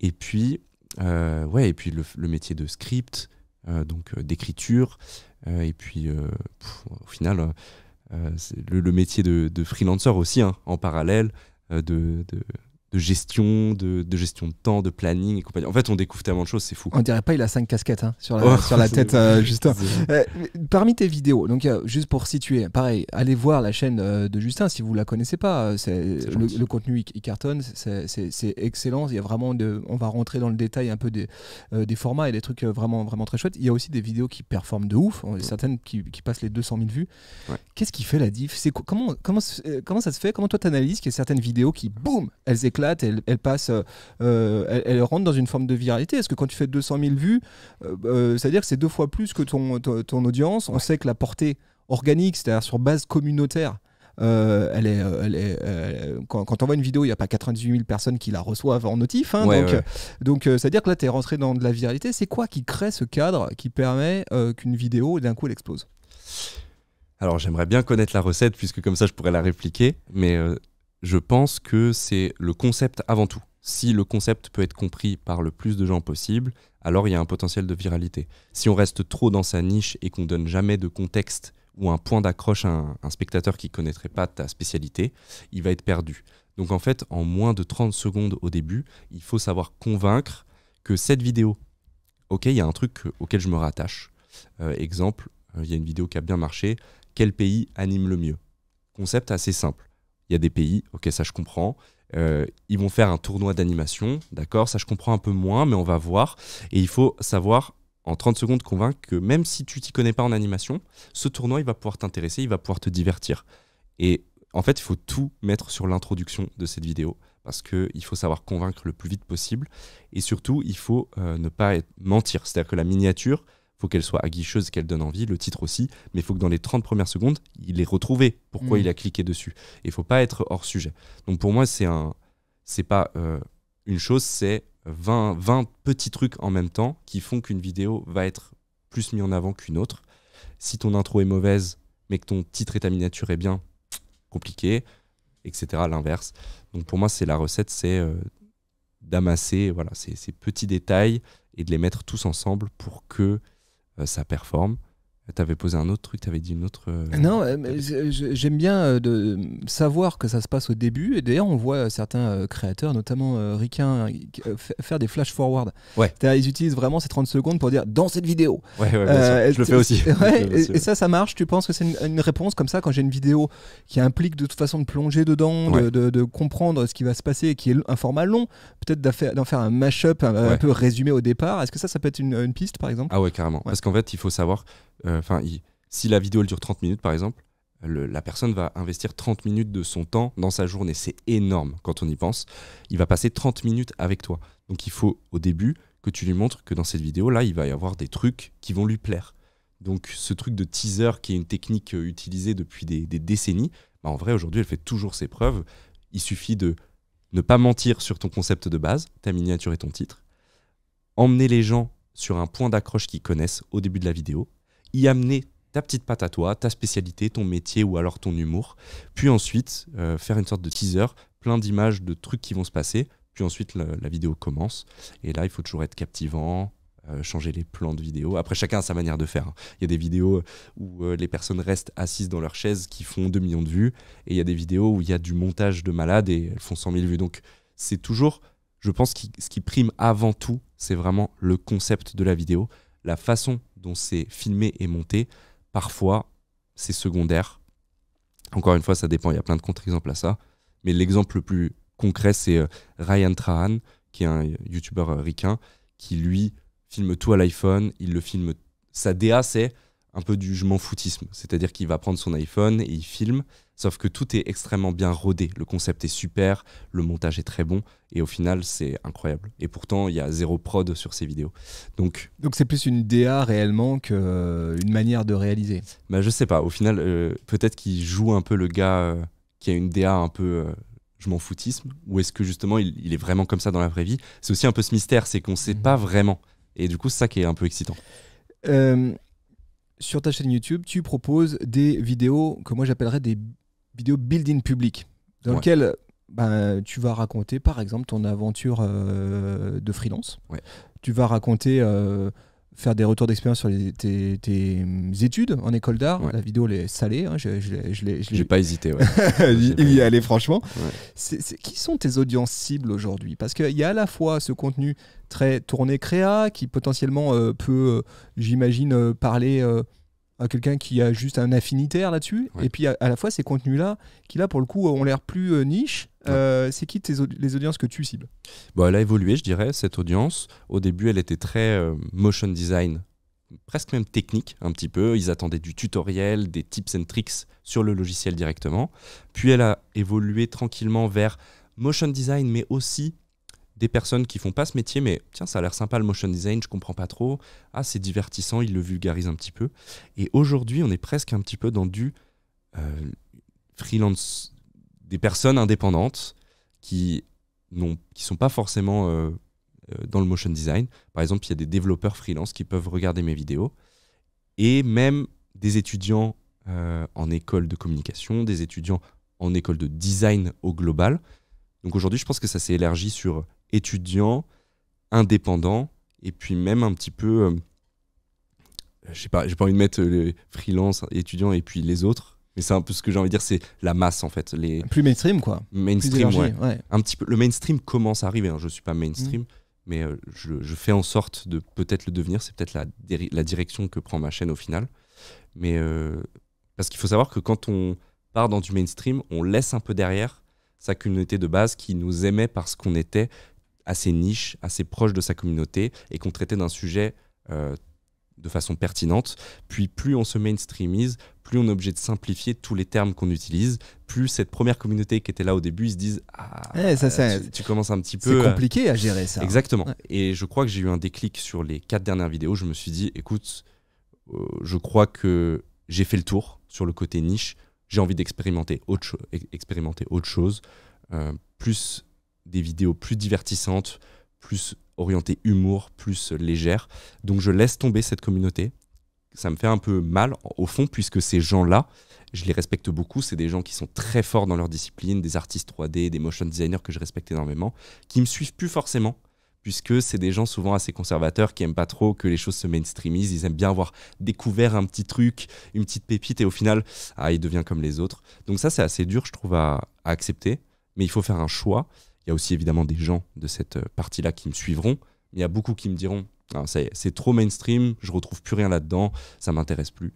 Et puis... et puis le métier de script, donc d'écriture, et puis au final le métier de freelancer aussi, hein, en parallèle, de gestion de temps, de planning et compagnie. En fait, on découvre tellement de choses, c'est fou.
On dirait pas il a 5 casquettes hein, sur la tête, Justin. Parmi tes vidéos, donc juste pour situer, pareil, allez voir la chaîne de Justin si vous la connaissez pas. Le contenu il cartonne, c'est excellent. Il y a vraiment on va rentrer dans le détail un peu des formats et des trucs vraiment vraiment très chouettes. Il y a aussi des vidéos qui performent de ouf, certaines qui passent les 200 000 vues. Ouais. Qu'est-ce qui fait la diff? Comment ça se fait? Comment toi t'analyses qu'il y a certaines vidéos qui boum, elles éclatent? Elle passe, elle rentre dans une forme de viralité. Est-ce que quand tu fais 200 000 vues, c'est-à-dire que c'est 2 fois plus que ton audience? On sait que la portée organique, c'est-à-dire sur base communautaire, quand on voit une vidéo, il n'y a pas 98 000 personnes qui la reçoivent en notif. Hein, donc c'est-à-dire que là, tu es rentré dans de la viralité. C'est quoi qui crée ce cadre qui permet qu'une vidéo, d'un coup, elle explose?
Alors, j'aimerais bien connaître la recette, puisque comme ça, je pourrais la répliquer. Mais... je pense que c'est le concept avant tout. Si le concept peut être compris par le plus de gens possible, alors il y a un potentiel de viralité. Si on reste trop dans sa niche et qu'on donne jamais de contexte ou un point d'accroche à un spectateur qui ne connaîtrait pas ta spécialité, il va être perdu. Donc en fait, en moins de 30 secondes au début, il faut savoir convaincre que cette vidéo, ok, il y a un truc auquel je me rattache. Exemple, il y a une vidéo qui a bien marché. Quel pays anime le mieux? Concept assez simple. Il y a des pays, ok, ça je comprends. Ils vont faire un tournoi d'animation, d'accord, ça je comprends un peu moins, mais on va voir. Et il faut savoir en 30 secondes convaincre que même si tu t'y connais pas en animation, ce tournoi il va pouvoir t'intéresser, il va pouvoir te divertir. Et en fait, il faut tout mettre sur l'introduction de cette vidéo parce qu'il faut savoir convaincre le plus vite possible. Et surtout, il faut ne pas mentir. C'est-à-dire que la miniature, il faut qu'elle soit aguicheuse, qu'elle donne envie, le titre aussi, mais il faut que dans les 30 premières secondes, il ait retrouvé pourquoi il a cliqué dessus. Et il ne faut pas être hors sujet. Donc pour moi, c'est pas une chose, c'est 20 petits trucs en même temps qui font qu'une vidéo va être plus mise en avant qu'une autre. Si ton intro est mauvaise, mais que ton titre et ta miniature est bien, compliqué, etc. L'inverse. Donc pour moi, c'est la recette, c'est d'amasser voilà, ces petits détails et de les mettre tous ensemble pour que ça performe. Tu avais posé un autre truc, tu avais dit une autre...
Non, mais j'aime bien de savoir que ça se passe au début. Et d'ailleurs, on voit certains créateurs, notamment ricains, faire des flash-forward.
Ouais.
Ils utilisent vraiment ces 30 secondes pour dire « dans cette vidéo ».
Ouais, bien sûr. Je le fais aussi.
Ouais, et ça marche. Tu penses que c'est une réponse comme ça quand j'ai une vidéo qui implique de toute façon de plonger dedans,
ouais.
de comprendre ce qui va se passer et qui est un format long, peut-être d'en faire un mash-up un peu résumé au départ. Est-ce que ça peut être une piste, par exemple ?
Ah ouais, carrément. Ouais. Parce qu'en fait, il faut savoir... si la vidéo elle dure 30 minutes par exemple, la personne va investir 30 minutes de son temps dans sa journée. C'est énorme quand on y pense. Il va passer 30 minutes avec toi. Donc il faut au début que tu lui montres que dans cette vidéo là, il va y avoir des trucs qui vont lui plaire. Donc ce truc de teaser qui est une technique utilisée depuis des décennies, en vrai aujourd'hui elle fait toujours ses preuves. Il suffit de ne pas mentir sur ton concept de base, ta miniature et ton titre. Emmener les gens sur un point d'accroche qu'ils connaissent au début de la vidéo. Y amener ta petite patte à toi, ta spécialité, ton métier ou alors ton humour. Puis ensuite, faire une sorte de teaser, plein d'images, de trucs qui vont se passer. Puis ensuite, la vidéo commence. Et là, il faut toujours être captivant, changer les plans de vidéo. Après, chacun a sa manière de faire. Il y a des vidéos où les personnes restent assises dans leur chaise qui font 2 millions de vues. Et il y a des vidéos où il y a du montage de malade et elles font 100 000 vues. Donc, c'est toujours, je pense, ce qui prime avant tout, c'est vraiment le concept de la vidéo. La façon dont c'est filmé et monté, parfois, c'est secondaire. Encore une fois, ça dépend, il y a plein de contre-exemples à ça. Mais l'exemple le plus concret, c'est Ryan Trahan, qui est un youtubeur ricain, qui lui filme tout à l'iPhone. Il le filme. Sa DA, c'est un peu du je m'en foutisme. C'est-à-dire qu'il va prendre son iPhone et il filme, sauf que tout est extrêmement bien rodé. Le concept est super, le montage est très bon, et au final, c'est incroyable. Et pourtant, il y a 0 prod sur ces vidéos. Donc
c'est plus une DA réellement qu'une manière de réaliser.
Je sais pas. Au final, peut-être qu'il joue un peu le gars qui a une DA un peu je m'en foutisme, ou est-ce que justement, il est vraiment comme ça dans la vraie vie ? C'est aussi un peu ce mystère, c'est qu'on sait pas vraiment. Et du coup, c'est ça qui est un peu excitant.
Sur ta chaîne YouTube, tu proposes des vidéos que moi j'appellerais des vidéos build-in public, dans lesquelles tu vas raconter par exemple ton aventure de freelance. Ouais. Tu vas raconter, faire des retours d'expérience sur tes études en école d'art. Ouais. La vidéo elle est salée, hein,
j'ai pas hésité. Ouais.
Il y allait franchement. Ouais. Qui sont tes audiences cibles aujourd'hui ? Parce qu'il y a à la fois ce contenu très tourné créa qui potentiellement peut, j'imagine, parler à quelqu'un qui a juste un affinitaire là-dessus. Ouais. Et puis à la fois ces contenus-là qui là pour le coup ont l'air plus niche. C'est qui les audiences que tu cibles ?
Elle a évolué, je dirais, cette audience. Au début, elle était très motion design, presque même technique un petit peu. Ils attendaient du tutoriel, des tips and tricks sur le logiciel directement. Puis elle a évolué tranquillement vers motion design, mais aussi des personnes qui font pas ce métier, mais tiens, ça a l'air sympa le motion design, je comprends pas trop. Ah, c'est divertissant, ils le vulgarisent un petit peu. Et aujourd'hui, on est presque un petit peu dans du freelance, des personnes indépendantes qui sont pas forcément dans le motion design. Par exemple, il y a des développeurs freelance qui peuvent regarder mes vidéos, et même des étudiants en école de communication, des étudiants en école de design au global. Donc aujourd'hui, je pense que ça s'est élargi sur étudiants, indépendants, et puis même un petit peu, je sais pas, j'ai pas envie de mettre les freelance, étudiants et puis les autres, mais c'est un peu ce que j'ai envie de dire, c'est la masse en fait.
Plus mainstream quoi.
Mainstream, ouais. Un petit peu. Le mainstream commence à arriver, hein. Je suis pas mainstream, mais je fais en sorte de peut-être le devenir, c'est peut-être la direction que prend ma chaîne au final. Mais parce qu'il faut savoir que quand on part dans du mainstream, on laisse un peu derrière sa communauté de base qui nous aimait parce qu'on était assez niche, assez proche de sa communauté et qu'on traitait d'un sujet de façon pertinente. Puis plus on se mainstreamise, plus on est obligé de simplifier tous les termes qu'on utilise, plus cette première communauté qui était là au début, ils se disent tu commences un petit peu...
C'est compliqué à gérer ça.
Exactement.
Ouais.
Et je crois que j'ai eu un déclic sur les 4 dernières vidéos. Je me suis dit, écoute, je crois que j'ai fait le tour sur le côté niche. J'ai envie d'expérimenter autre chose, plus des vidéos plus divertissantes, plus orientées humour, plus légères. Donc je laisse tomber cette communauté. Ça me fait un peu mal au fond, puisque ces gens-là, je les respecte beaucoup. C'est des gens qui sont très forts dans leur discipline, des artistes 3D, des motion designers que je respecte énormément, qui me suivent plus forcément, puisque c'est des gens souvent assez conservateurs qui aiment pas trop que les choses se mainstreamisent. Ils aiment bien avoir découvert un petit truc, une petite pépite, et au final, il devient comme les autres. Donc ça, c'est assez dur, je trouve, à accepter. Mais il faut faire un choix. Il y a aussi évidemment des gens de cette partie-là qui me suivront. Il y a beaucoup qui me diront « ça y est, c'est trop mainstream, je retrouve plus rien là-dedans, ça m'intéresse plus ».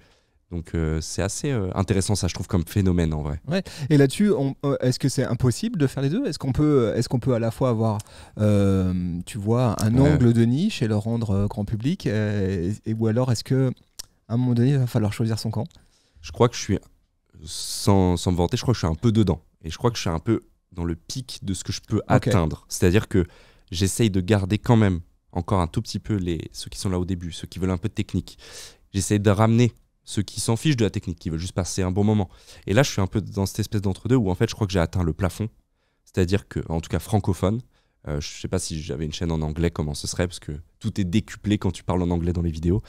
Donc c'est assez intéressant, ça, je trouve, comme phénomène en vrai.
Ouais. Et là-dessus, est-ce que c'est impossible de faire les deux ? Est-ce qu'on peut à la fois avoir, tu vois, un angle de niche et le rendre grand public, ou alors est-ce que à un moment donné, il va falloir choisir son camp ?
Je crois que je suis, sans me vanter, je crois que je suis un peu dedans. Et je crois que je suis un peu dans le pic de ce que je peux atteindre. C'est-à-dire que j'essaye de garder quand même encore un tout petit peu ceux qui sont là au début, ceux qui veulent un peu de technique. J'essaye de ramener ceux qui s'en fichent de la technique, qui veulent juste passer un bon moment. Et là, je suis un peu dans cette espèce d'entre-deux où en fait, je crois que j'ai atteint le plafond. C'est-à-dire que, en tout cas francophone, je sais pas si j'avais une chaîne en anglais, comment ce serait, parce que tout est décuplé quand tu parles en anglais dans les vidéos.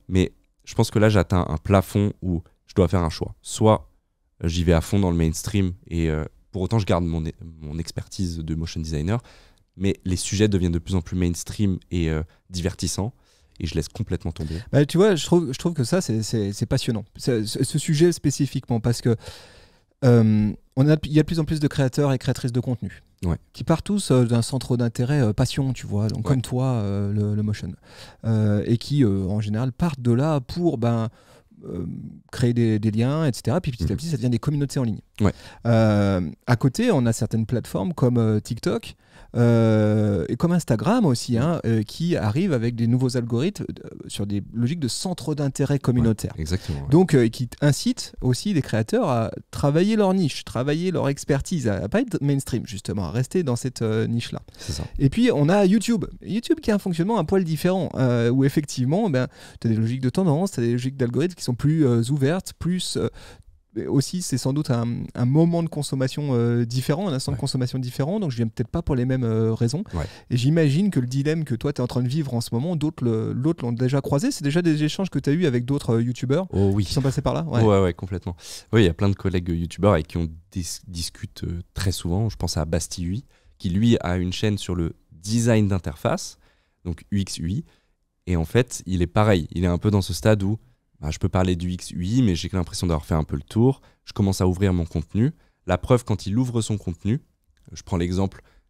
Mais je pense que là, j'ai atteint un plafond où je dois faire un choix. Soit j'y vais à fond dans le mainstream et pour autant, je garde mon expertise de motion designer, mais les sujets deviennent de plus en plus mainstream et divertissants. Et je laisse complètement tomber.
Bah, tu vois, je trouve que ça, c'est passionnant. Ce sujet spécifiquement, parce que il y a de plus en plus de créateurs et créatrices de contenu qui partent tous d'un centre d'intérêt passion, tu vois, donc comme toi, le motion, et qui, en général, partent de là pour créer des liens, etc. Puis petit à petit, ça devient des communautés en ligne. À côté, on a certaines plateformes comme TikTok, et comme Instagram aussi, qui arrivent avec des nouveaux algorithmes sur des logiques de centre d'intérêt communautaire.
Exactement.
Donc, qui incitent aussi les créateurs à travailler leur niche, travailler leur expertise, à pas être mainstream, justement, à rester dans cette niche-là.
C'est ça.
Et puis, on a YouTube. YouTube qui a un fonctionnement un poil différent, où effectivement, tu as des logiques de tendance, tu as des logiques d'algorithmes qui sont plus ouvertes, plus... aussi, c'est sans doute un moment de consommation différent, un instant de consommation différent, donc je viens peut-être pas pour les mêmes raisons. Et j'imagine que le dilemme que toi tu es en train de vivre en ce moment, l'autre l'ont déjà croisé. C'est déjà des échanges que tu as eu avec d'autres youtubeurs qui sont passés par là.
Ouais, complètement. Oui, il y a plein de collègues youtubeurs avec qui on discute très souvent. Je pense à Bastille, qui lui a une chaîne sur le design d'interface, donc UX UI. Et en fait, il est pareil. Il est un peu dans ce stade où je peux parler du UX/UI, mais j'ai l'impression d'avoir fait un peu le tour. Je commence à ouvrir mon contenu. La preuve, quand il ouvre son contenu, je prends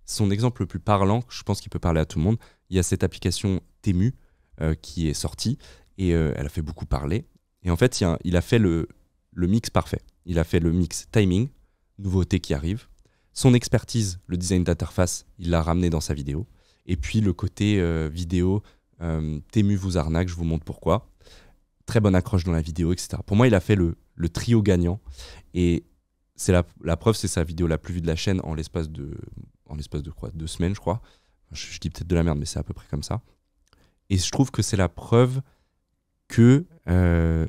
son exemple le plus parlant, je pense qu'il peut parler à tout le monde. Il y a cette application Temu qui est sortie et elle a fait beaucoup parler. Et en fait, il a fait le mix parfait. Il a fait le mix timing, nouveauté qui arrive. Son expertise, le design d'interface, il l'a ramené dans sa vidéo. Et puis le côté vidéo, Temu vous arnaque, je vous montre pourquoi. Très bonne accroche dans la vidéo, etc. Pour moi, il a fait le trio gagnant. Et c'est la preuve, c'est sa vidéo la plus vue de la chaîne en l'espace de quoi, 2 semaines, je crois. Je dis peut-être de la merde, mais c'est à peu près comme ça. Et je trouve que c'est la preuve que... je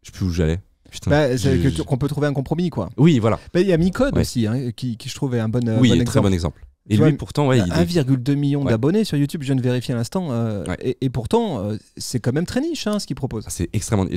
sais plus où j'allais. Putain,
qu'on peut trouver un compromis, quoi.
Oui, voilà.
Il y a Micode aussi, qui je trouve est un bon exemple.
Très bon exemple. Et
tu
lui,
vois,
pourtant,
il a 1,2 million d'abonnés sur YouTube, je viens de vérifier à l'instant. Et pourtant, c'est quand même très niche ce qu'il propose.
C'est extrêmement.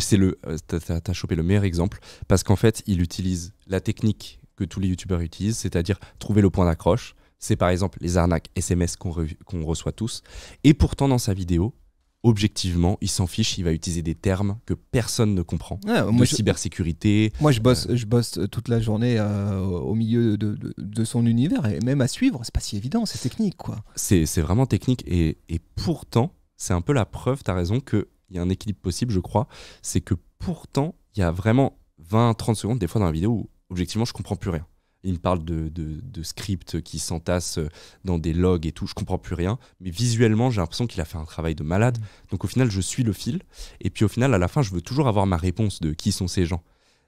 T'as chopé le meilleur exemple, parce qu'en fait, il utilise la technique que tous les youtubeurs utilisent, c'est-à-dire trouver le point d'accroche. C'est par exemple les arnaques SMS qu'on reçoit tous. Et pourtant, dans sa vidéo, objectivement, il s'en fiche, il va utiliser des termes que personne ne comprend. Cybersécurité.
Moi, je bosse toute la journée au milieu de son univers, et même à suivre, c'est pas si évident, c'est technique, quoi.
C'est vraiment technique, et pourtant, c'est un peu la preuve, t'as raison, qu'il y a un équilibre possible, je crois. C'est que pourtant, il y a vraiment 20-30 secondes, des fois dans la vidéo, où objectivement, je comprends plus rien. Il me parle de scripts qui s'entassent dans des logs et tout, je comprends plus rien. Mais visuellement, j'ai l'impression qu'il a fait un travail de malade. Donc au final, je suis le fil. Et puis au final, à la fin, je veux toujours avoir ma réponse de qui sont ces gens.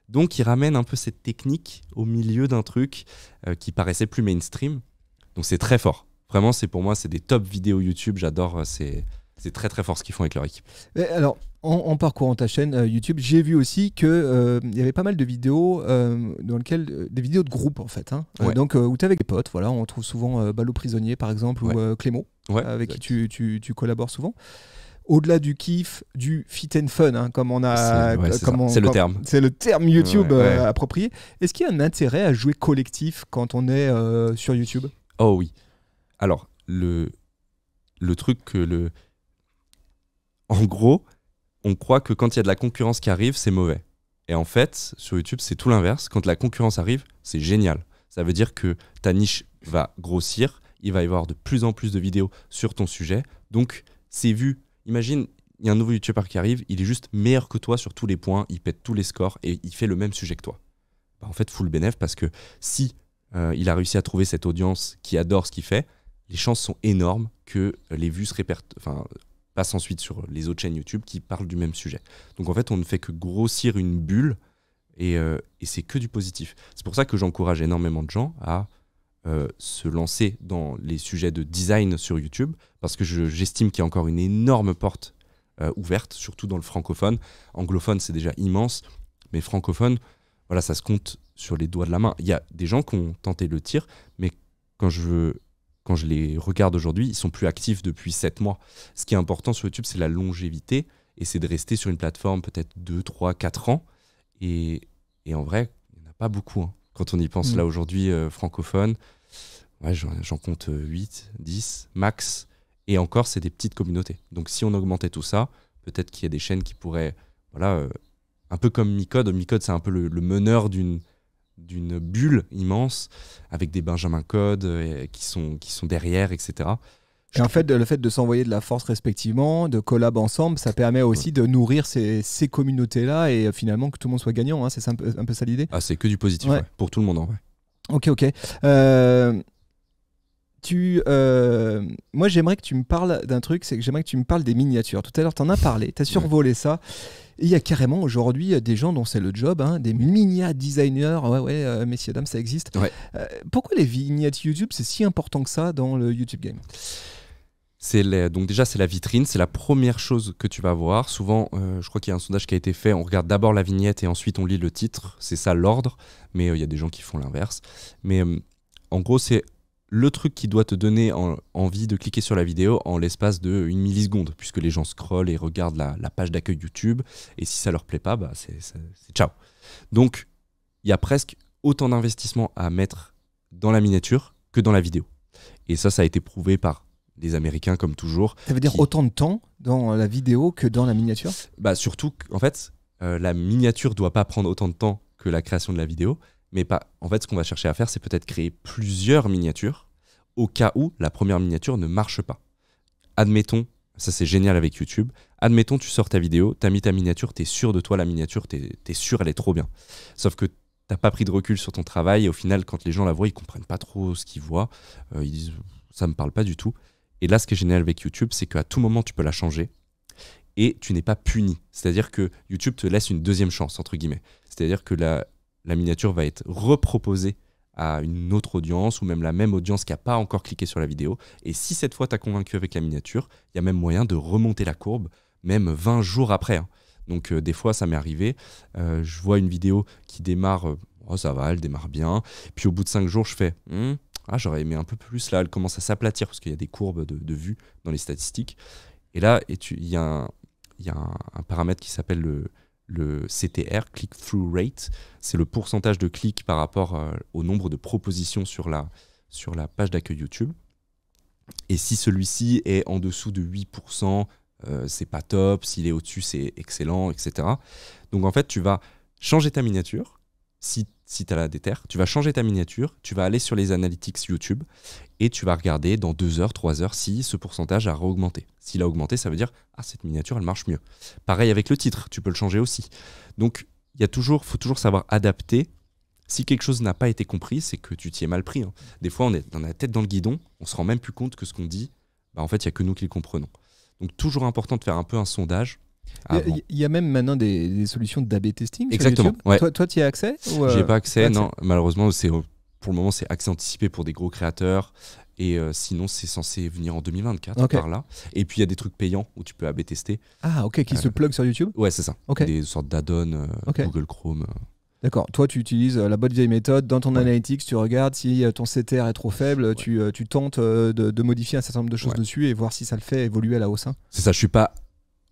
Donc il ramène un peu cette technique au milieu d'un truc qui paraissait plus mainstream. Donc c'est très fort. Vraiment, pour moi, c'est des top vidéos YouTube. J'adore, c'est très très fort ce qu'ils font avec leur équipe.
Mais alors, en parcourant ta chaîne YouTube, j'ai vu aussi que il y avait pas mal de vidéos dans lesquelles des vidéos de groupe en fait, hein.
Ouais.
Donc où tu es avec des potes, voilà, on trouve souvent Ballot Prisonnier par exemple ou Clément, avec qui tu collabores souvent. Au-delà du kiff, du fit and fun, hein, comme on a,
c'est le terme.
C'est le terme YouTube
Ouais.
approprié. Est-ce qu'il y a un intérêt à jouer collectif quand on est sur YouTube ?
Oh oui. Alors, le truc que En gros, on croit que quand il y a de la concurrence qui arrive, c'est mauvais. Et en fait, sur YouTube, c'est tout l'inverse. Quand la concurrence arrive, c'est génial. Ça veut dire que ta niche va grossir, il va y avoir de plus en plus de vidéos sur ton sujet. Donc, c'est vu. Imagine, il y a un nouveau YouTuber qui arrive, il est juste meilleur que toi sur tous les points, il pète tous les scores et il fait le même sujet que toi. Bah, en fait, full bénéf parce que si il a réussi à trouver cette audience qui adore ce qu'il fait, les chances sont énormes que les vues passent ensuite sur les autres chaînes YouTube qui parlent du même sujet. Donc en fait, on ne fait que grossir une bulle et c'est que du positif. C'est pour ça que j'encourage énormément de gens à se lancer dans les sujets de design sur YouTube, parce que j'estime qu'il y a encore une énorme porte ouverte, surtout dans le francophone. Anglophone, c'est déjà immense, mais francophone, voilà, ça se compte sur les doigts de la main. Il y a des gens qui ont tenté le tir, mais quand je les regarde aujourd'hui, ils sont plus actifs depuis 7 mois. Ce qui est important sur YouTube, c'est la longévité, et c'est de rester sur une plateforme peut-être 2, 3, 4 ans. Et en vrai, il n'y en a pas beaucoup, hein. Quand on y pense, là aujourd'hui, francophone, ouais, j'en compte 8, 10, max. Et encore, c'est des petites communautés. Donc si on augmentait tout ça, peut-être qu'il y a des chaînes qui pourraient, voilà, un peu comme Micode. Micode, c'est un peu le meneur d'une bulle immense, avec des Benjamin Code qui sont derrière, etc.
Et en fait, le fait de s'envoyer de la force respectivement, de collab ensemble, ça permet aussi de nourrir ces communautés-là et finalement que tout le monde soit gagnant, hein. C'est un peu ça l'idée ?
Ah, c'est que du positif,
Ouais.
ouais, pour tout le monde en vrai.
Ok. Moi, j'aimerais que tu me parles d'un truc, c'est que j'aimerais que tu me parles des miniatures. Tout à l'heure, tu en as parlé, tu as survolé ça. Et il y a carrément aujourd'hui des gens dont c'est le job, hein, des miniatures designers. Ouais, messieurs, dames, ça existe.
Ouais.
Pourquoi les vignettes YouTube, c'est si important que ça dans le YouTube game ?
Donc déjà, c'est la vitrine, c'est la première chose que tu vas voir. Souvent, je crois qu'il y a un sondage qui a été fait, on regarde d'abord la vignette et ensuite on lit le titre. C'est ça l'ordre, mais il y a des gens qui font l'inverse. Mais en gros, c'est le truc qui doit te donner envie de cliquer sur la vidéo en l'espace de 1 milliseconde, puisque les gens scrollent et regardent la page d'accueil YouTube, et si ça leur plaît pas, bah c'est ciao. Donc, il y a presque autant d'investissement à mettre dans la miniature que dans la vidéo. Et ça a été prouvé par les Américains, comme toujours.
Ça veut dire autant de temps dans la vidéo que dans la miniature ?
Bah surtout qu'en fait, la miniature doit pas prendre autant de temps que la création de la vidéo, mais pas. En fait, ce qu'on va chercher à faire, c'est peut-être créer plusieurs miniatures au cas où la première miniature ne marche pas. Admettons, ça c'est génial avec YouTube, admettons tu sors ta vidéo, t'as mis ta miniature, t'es sûr de toi, la miniature, t'es sûr, elle est trop bien. Sauf que t'as pas pris de recul sur ton travail, et au final, quand les gens la voient, ils comprennent pas trop ce qu'ils voient, ils disent ça me parle pas du tout. Et là, ce qui est génial avec YouTube, c'est qu'à tout moment, tu peux la changer et tu n'es pas puni. C'est-à-dire que YouTube te laisse une deuxième chance, entre guillemets. C'est-à-dire que la miniature va être reproposée à une autre audience ou même la même audience qui n'a pas encore cliqué sur la vidéo. Et si cette fois, tu as convaincu avec la miniature, il y a même moyen de remonter la courbe, même 20 jours après, hein. Donc des fois, ça m'est arrivé. Je vois une vidéo qui démarre, ça va, elle démarre bien. Puis au bout de 5 jours, je fais... j'aurais aimé un peu plus, là elle commence à s'aplatir parce qu'il y a des courbes de vues dans les statistiques, et là il y a un paramètre qui s'appelle le CTR, click-through rate. C'est le pourcentage de clics par rapport au nombre de propositions sur la page d'accueil YouTube, et si celui-ci est en dessous de 8%, c'est pas top, s'il est au-dessus c'est excellent, etc. Donc en fait tu vas changer ta miniature. Si tu as la déterre, tu vas changer ta miniature, tu vas aller sur les analytics YouTube et tu vas regarder dans 2 heures, 3 heures si ce pourcentage a augmenté. S'il a augmenté, ça veut dire cette miniature, elle marche mieux. Pareil avec le titre, tu peux le changer aussi. Donc, faut toujours savoir adapter Si quelque chose n'a pas été compris, c'est que tu t'y es mal pris. Hein. Des fois, on est dans la tête dans le guidon, on se rend même plus compte que ce qu'on dit, en fait, il n'y a que nous qui le comprenons. Donc, toujours important de faire un peu un sondage.
Il y a même maintenant des solutions d'A/B testing.
Exactement.
Sur YouTube. Toi, tu y as accès ou
J'ai pas accès, non. Malheureusement, pour le moment, c'est accès anticipé pour des gros créateurs. Et sinon, c'est censé venir en 2024 par là. Et puis, il y a des trucs payants où tu peux A/B tester.
Ah, ok, qui se plug sur YouTube.
Ouais, c'est ça. Des sortes d'add-ons, Google Chrome.
D'accord. Toi, tu utilises la bonne vieille méthode. Dans ton analytics, tu regardes si ton CTR est trop faible. Tu tentes de modifier un certain nombre de choses dessus et voir si ça le fait évoluer à la hausse. Hein.
C'est ça. Je suis pas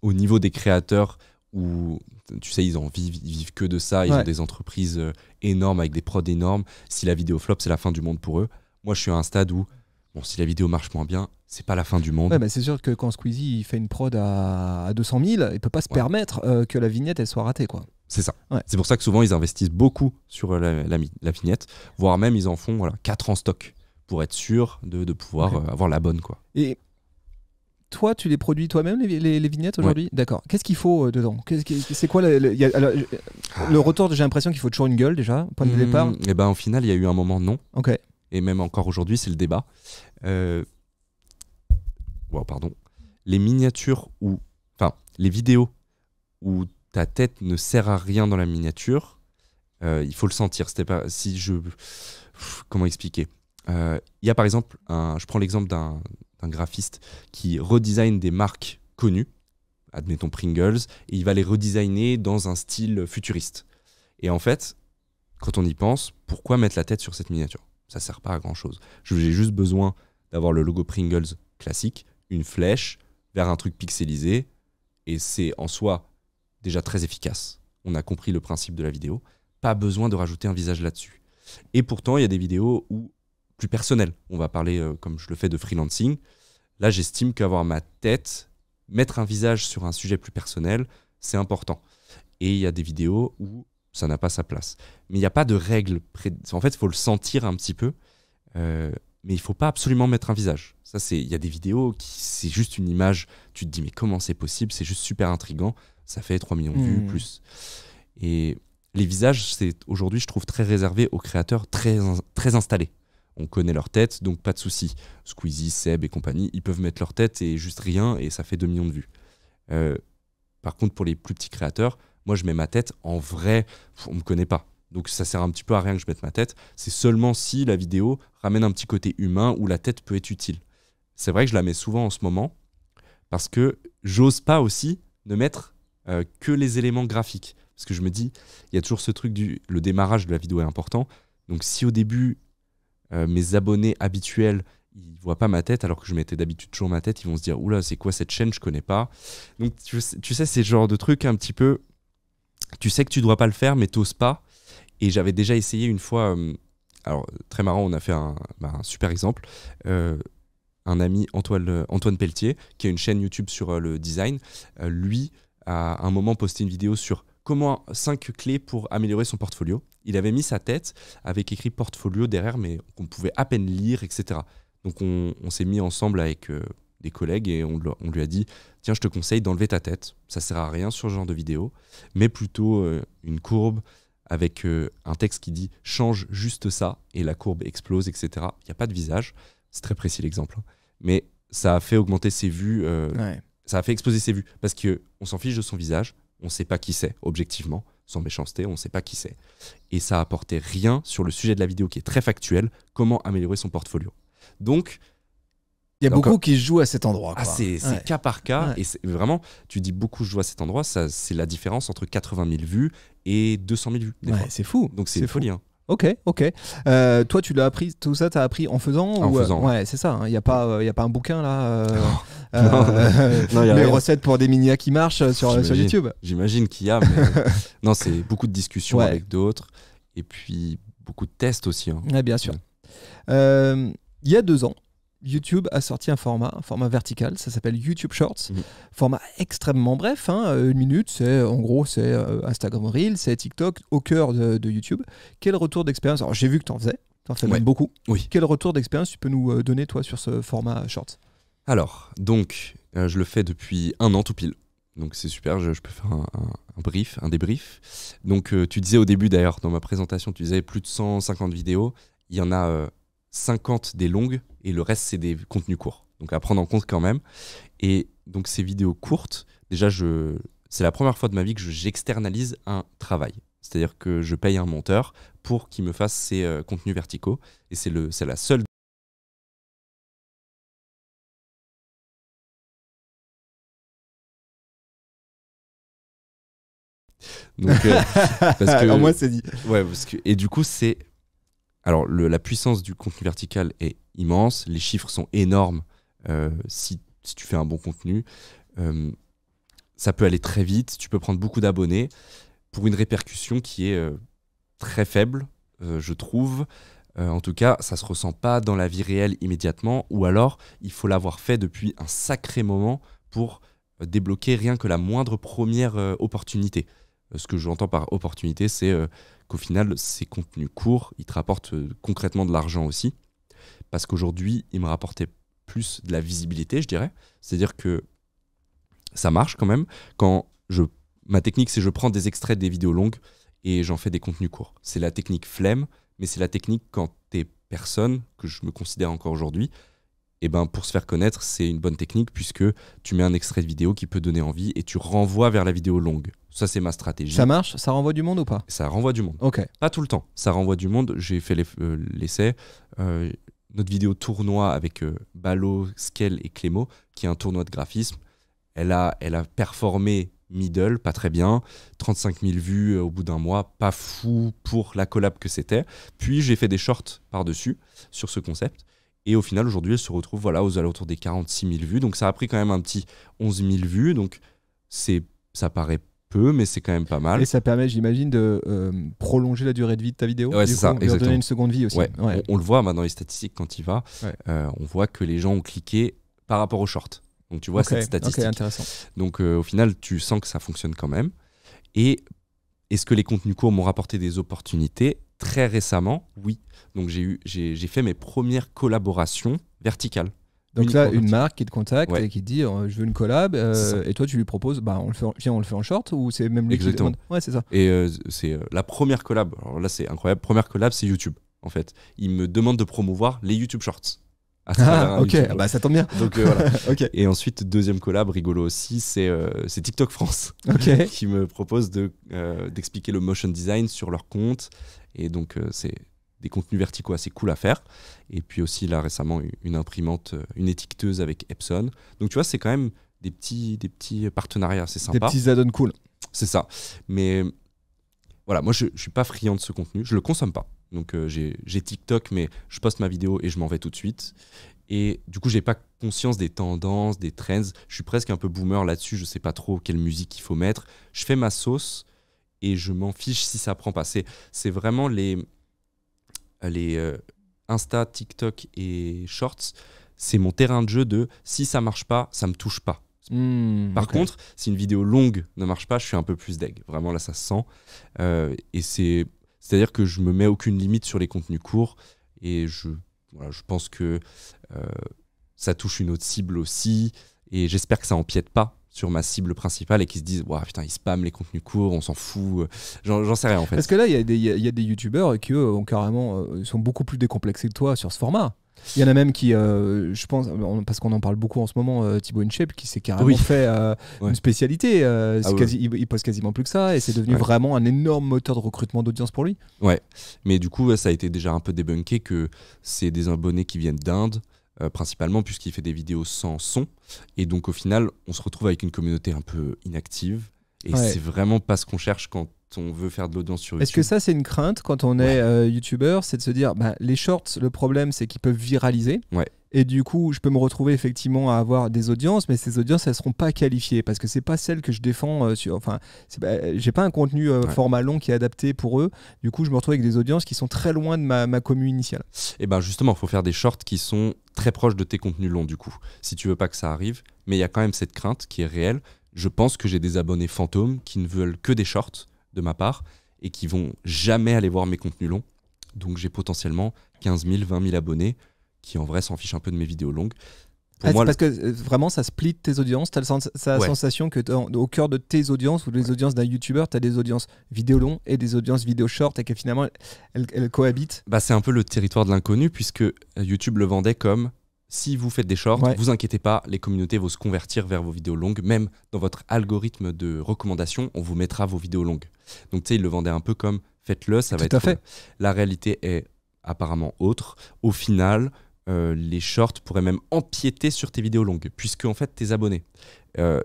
au niveau des créateurs où, tu sais, ils vivent que de ça. Ils ont des entreprises énormes avec des prods énormes. Si la vidéo flop, c'est la fin du monde pour eux. Moi, je suis à un stade où, si la vidéo marche moins bien, c'est pas la fin du monde.
Ouais, c'est sûr que quand Squeezie il fait une prod à 200 000, il peut pas se permettre que la vignette elle soit ratée, quoi.
C'est ça. Ouais. C'est pour ça que souvent ils investissent beaucoup sur la vignette, voire même ils en font 4 en stock pour être sûr de pouvoir avoir la bonne, quoi.
Et toi, tu les produis toi-même les vignettes aujourd'hui ? D'accord. Qu'est-ce qu'il faut dedans ? C'est quoi le retour ? J'ai l'impression qu'il faut toujours une gueule déjà, point de départ.
Et au final, il y a eu un moment non.
Ok.
Et même encore aujourd'hui, c'est le débat. Les miniatures les vidéos où ta tête ne sert à rien dans la miniature, il faut le sentir. Comment expliquer ? Il y a par exemple, je prends l'exemple d'un graphiste qui redesign des marques connues, admettons Pringles, et il va les redesigner dans un style futuriste. Et en fait, quand on y pense, pourquoi mettre la tête sur cette miniature ? Ça ne sert pas à grand chose. J'ai juste besoin d'avoir le logo Pringles classique, une flèche vers un truc pixelisé, et c'est en soi déjà très efficace. On a compris le principe de la vidéo. Pas besoin de rajouter un visage là-dessus. Et pourtant, il y a des vidéos plus personnelles. On va parler, comme je le fais, de freelancing. Là, j'estime qu'avoir ma tête, mettre un visage sur un sujet plus personnel, c'est important. Et il y a des vidéos où ça n'a pas sa place. Mais il n'y a pas de règle. En fait, il faut le sentir un petit peu. Mais il ne faut pas absolument mettre un visage. Il y a des vidéos c'est juste une image. Tu te dis, mais comment c'est possible ? C'est juste super intriguant. Ça fait 3 millions de vues, plus. Et les visages, c'est aujourd'hui, je trouve, très réservé aux créateurs très, très installés. On connaît leur tête, donc pas de souci. Squeezie, Seb et compagnie, ils peuvent mettre leur tête et juste rien, et ça fait 2 millions de vues. Par contre, pour les plus petits créateurs, moi, je mets ma tête en vrai, on ne me connaît pas. Donc ça sert un petit peu à rien que je mette ma tête. C'est seulement si la vidéo ramène un petit côté humain où la tête peut être utile. C'est vrai que je la mets souvent en ce moment parce que j'ose pas aussi ne mettre que les éléments graphiques. Parce que je me dis, il y a toujours ce truc le démarrage de la vidéo est important. Donc si au début, mes abonnés habituels, ils voient pas ma tête alors que je mettais d'habitude toujours ma tête, ils vont se dire, oula, c'est quoi cette chaîne, je connais pas. Donc tu sais, c'est le genre de truc un petit peu, tu sais que tu dois pas le faire mais t'oses pas. Et j'avais déjà essayé une fois, alors très marrant, on a fait un super exemple, un ami Antoine Pelletier, qui a une chaîne YouTube sur le design, lui a à un moment posté une vidéo sur 5 clés pour améliorer son portfolio. Il avait mis sa tête avec écrit portfolio derrière, mais qu'on pouvait à peine lire, etc. Donc on s'est mis ensemble avec des collègues et on lui a dit, tiens, je te conseille d'enlever ta tête, ça sert à rien sur ce genre de vidéo, mais plutôt une courbe, avec un texte qui dit « change juste ça » et la courbe explose, etc. Il n'y a pas de visage, c'est très précis l'exemple, hein. Mais ça a fait augmenter ses vues, ça a fait exploser ses vues, parce qu'on s'en fiche de son visage, on ne sait pas qui c'est, objectivement, sans méchanceté, on ne sait pas qui c'est. Et ça a apporté rien sur le sujet de la vidéo qui est très factuel, comment améliorer son portfolio. Donc,
il y a beaucoup qui jouent à cet endroit.
Ah, c'est cas par cas. Et vraiment, tu dis beaucoup jouent à cet endroit, c'est la différence entre 80 000 vues et 200 000 vues.
C'est fou.
Donc c'est une folie. Hein.
Ok. Toi, tu l'as appris, tout ça, tu as appris en faisant
En faisant.
Ouais, c'est ça. Il n'y a pas un bouquin là.
Non,
les recettes pour des minias qui marchent sur YouTube.
J'imagine qu'il y a, mais non, c'est beaucoup de discussions avec d'autres. Et puis beaucoup de tests aussi. Hein.
Ouais, bien sûr. Il y a 2 ans, YouTube a sorti un format vertical, ça s'appelle YouTube Shorts, format extrêmement bref, 1 minute, en gros c'est Instagram Reel, c'est TikTok au cœur de YouTube. Quel retour d'expérience ? Alors j'ai vu que tu en fais même beaucoup.
Oui.
Quel retour d'expérience tu peux nous donner toi sur ce format Shorts ?
Alors, donc, je le fais depuis 1 an tout pile. Donc c'est super, je peux faire un débrief. Donc tu disais au début d'ailleurs, dans ma présentation, tu disais plus de 150 vidéos. Il y en a 50 des longues et le reste c'est des contenus courts. Donc à prendre en compte quand même. Et donc ces vidéos courtes, déjà c'est la première fois de ma vie que j'externalise un travail. C'est-à-dire que je paye un monteur pour qu'il me fasse ces contenus verticaux. Et c'est la seule. Donc, parce que,
Alors moi, c'est dit.
Ouais, et du coup, alors, la puissance du contenu vertical est immense. Les chiffres sont énormes si tu fais un bon contenu. Ça peut aller très vite. Tu peux prendre beaucoup d'abonnés pour une répercussion qui est très faible, je trouve. En tout cas, ça ne se ressent pas dans la vie réelle immédiatement. Ou alors, il faut l'avoir fait depuis un sacré moment pour débloquer rien que la moindre première opportunité. Ce que j'entends par opportunité, c'est qu'au final, ces contenus courts, ils te rapportent concrètement de l'argent aussi. Parce qu'aujourd'hui, ils me rapportaient plus de la visibilité, je dirais. C'est-à-dire que ça marche quand même. Ma technique, c'est que je prends des extraits des vidéos longues et j'en fais des contenus courts. C'est la technique flemme, mais c'est la technique quand t'es personne, que je me considère encore aujourd'hui, et ben pour se faire connaître, c'est une bonne technique puisque tu mets un extrait de vidéo qui peut donner envie et tu renvoies vers la vidéo longue. Ça, c'est ma stratégie.
Ça marche? Ça renvoie du monde ou pas?
Ça renvoie du monde.
Ok.
Pas tout le temps. Ça renvoie du monde. J'ai fait l'essai. Notre vidéo tournoi avec Balo, Skel et Clémo, qui est un tournoi de graphisme, elle a performé middle, pas très bien. 35 000 vues au bout d'un mois, pas fou pour la collab que c'était. Puis j'ai fait des shorts par-dessus sur ce concept. Et au final, aujourd'hui, elle se retrouve aux alentours des 46 000 vues. Donc ça a pris quand même un petit 11 000 vues. Donc ça paraît peu, mais c'est quand même pas mal.
Et ça permet, j'imagine, de prolonger la durée de vie de ta vidéo.
Ouais, c'est ça,
lui redonner une seconde vie aussi.
Ouais.
Ouais.
On le voit dans les statistiques quand il va.
Ouais.
On voit que les gens ont cliqué par rapport aux shorts. Donc tu vois cette statistique.
Ok, intéressant.
Donc au final, tu sens que ça fonctionne quand même. Et est-ce que les contenus courts m'ont rapporté des opportunités? Très récemment, oui. Donc j'ai fait mes premières collaborations verticales.
Donc là, une marque qui te contacte et qui te dit je veux une collab, et toi tu lui proposes on le fait en short, ou c'est même lui qui demande? Ouais, c'est ça.
Et c'est la première collab. Alors là, c'est incroyable. Première collab, c'est YouTube en fait. Il me demande de promouvoir les YouTube Shorts.
Ok, bah ça tombe bien.
Donc voilà.
Okay.
Et ensuite, deuxième collab, rigolo aussi, c'est TikTok France qui me propose d'expliquer le motion design sur leur compte. Et donc, c'est des contenus verticaux assez cool à faire. Et puis aussi, là, récemment, une imprimante, une étiqueteuse avec Epson. Donc, tu vois, c'est quand même des petits partenariats assez sympas.
Des petits add-ons cool.
C'est ça. Mais voilà, moi, je ne suis pas friand de ce contenu. Je ne le consomme pas. Donc, j'ai TikTok, mais je poste ma vidéo et je m'en vais tout de suite. Et du coup, je n'ai pas conscience des tendances, des trends. Je suis presque un peu boomer là-dessus. Je ne sais pas trop quelle musique il faut mettre. Je fais ma sauce et je m'en fiche si ça prend pas. C'est vraiment les Insta, TikTok et Shorts. C'est mon terrain de jeu de si ça marche pas, ça me touche pas. Par contre, si une vidéo longue ne marche pas, je suis un peu plus deg. Vraiment, là, ça se sent. Et c'est-à-dire que je me mets aucune limite sur les contenus courts. Et je pense que ça touche une autre cible aussi. Et j'espère que ça empiète pas sur ma cible principale et qu'ils se disent putain, ils spamment les contenus courts, on s'en fout. J'en sais rien en fait.
Parce que là, il y a des youtubeurs qui eux ont carrément sont beaucoup plus décomplexés que toi sur ce format. Il y en a même qui, je pense, parce qu'on en parle beaucoup en ce moment, Thibaut InShape, qui s'est carrément fait une spécialité. Il poste quasiment plus que ça, et c'est devenu vraiment un énorme moteur de recrutement d'audience pour lui.
Ouais, mais du coup, ça a été déjà un peu débunké que c'est des abonnés qui viennent d'Inde, principalement, puisqu'il fait des vidéos sans son. Et donc, au final, on se retrouve avec une communauté un peu inactive. Et c'est vraiment pas ce qu'on cherche quand on veut faire de l'audience sur YouTube.
Est-ce que ça, c'est une crainte quand on est youtubeur, c'est de se dire, les shorts, le problème, c'est qu'ils peuvent viraliser.
Ouais.
Et du coup, je peux me retrouver effectivement à avoir des audiences, mais ces audiences, elles seront pas qualifiées parce que c'est pas celles que je défends. J'ai pas un contenu format long qui est adapté pour eux. Du coup, je me retrouve avec des audiences qui sont très loin de ma commu initiale.
Et ben justement, il faut faire des shorts qui sont très proches de tes contenus longs du coup, si tu veux pas que ça arrive. Mais il y a quand même cette crainte qui est réelle. Je pense que j'ai des abonnés fantômes qui ne veulent que des shorts de ma part et qui vont jamais aller voir mes contenus longs. Donc j'ai potentiellement 15 000, 20 000 abonnés qui en vrai s'en fichent un peu de mes vidéos longues. Pour moi,
parce que vraiment, ça split tes audiences. Tu as la
Ouais.
sensation que au cœur de tes audiences ou des audiences d'un YouTuber, tu as des audiences vidéo long et des audiences vidéo short et que finalement, elles cohabitent.
bah, c'est un peu le territoire de l'inconnu puisque YouTube le vendait comme si vous faites des shorts,
Ouais.
vous inquiétez pas, les communautés vont se convertir vers vos vidéos longues. Même dans votre algorithme de recommandation, on vous mettra vos vidéos longues. Donc tu sais, ils le vendaient un peu comme faites-le, ça va
Tout à
être
fait.
cool. La réalité est apparemment autre. Au final, les shorts pourraient même empiéter sur tes vidéos longues puisque en fait tes abonnés,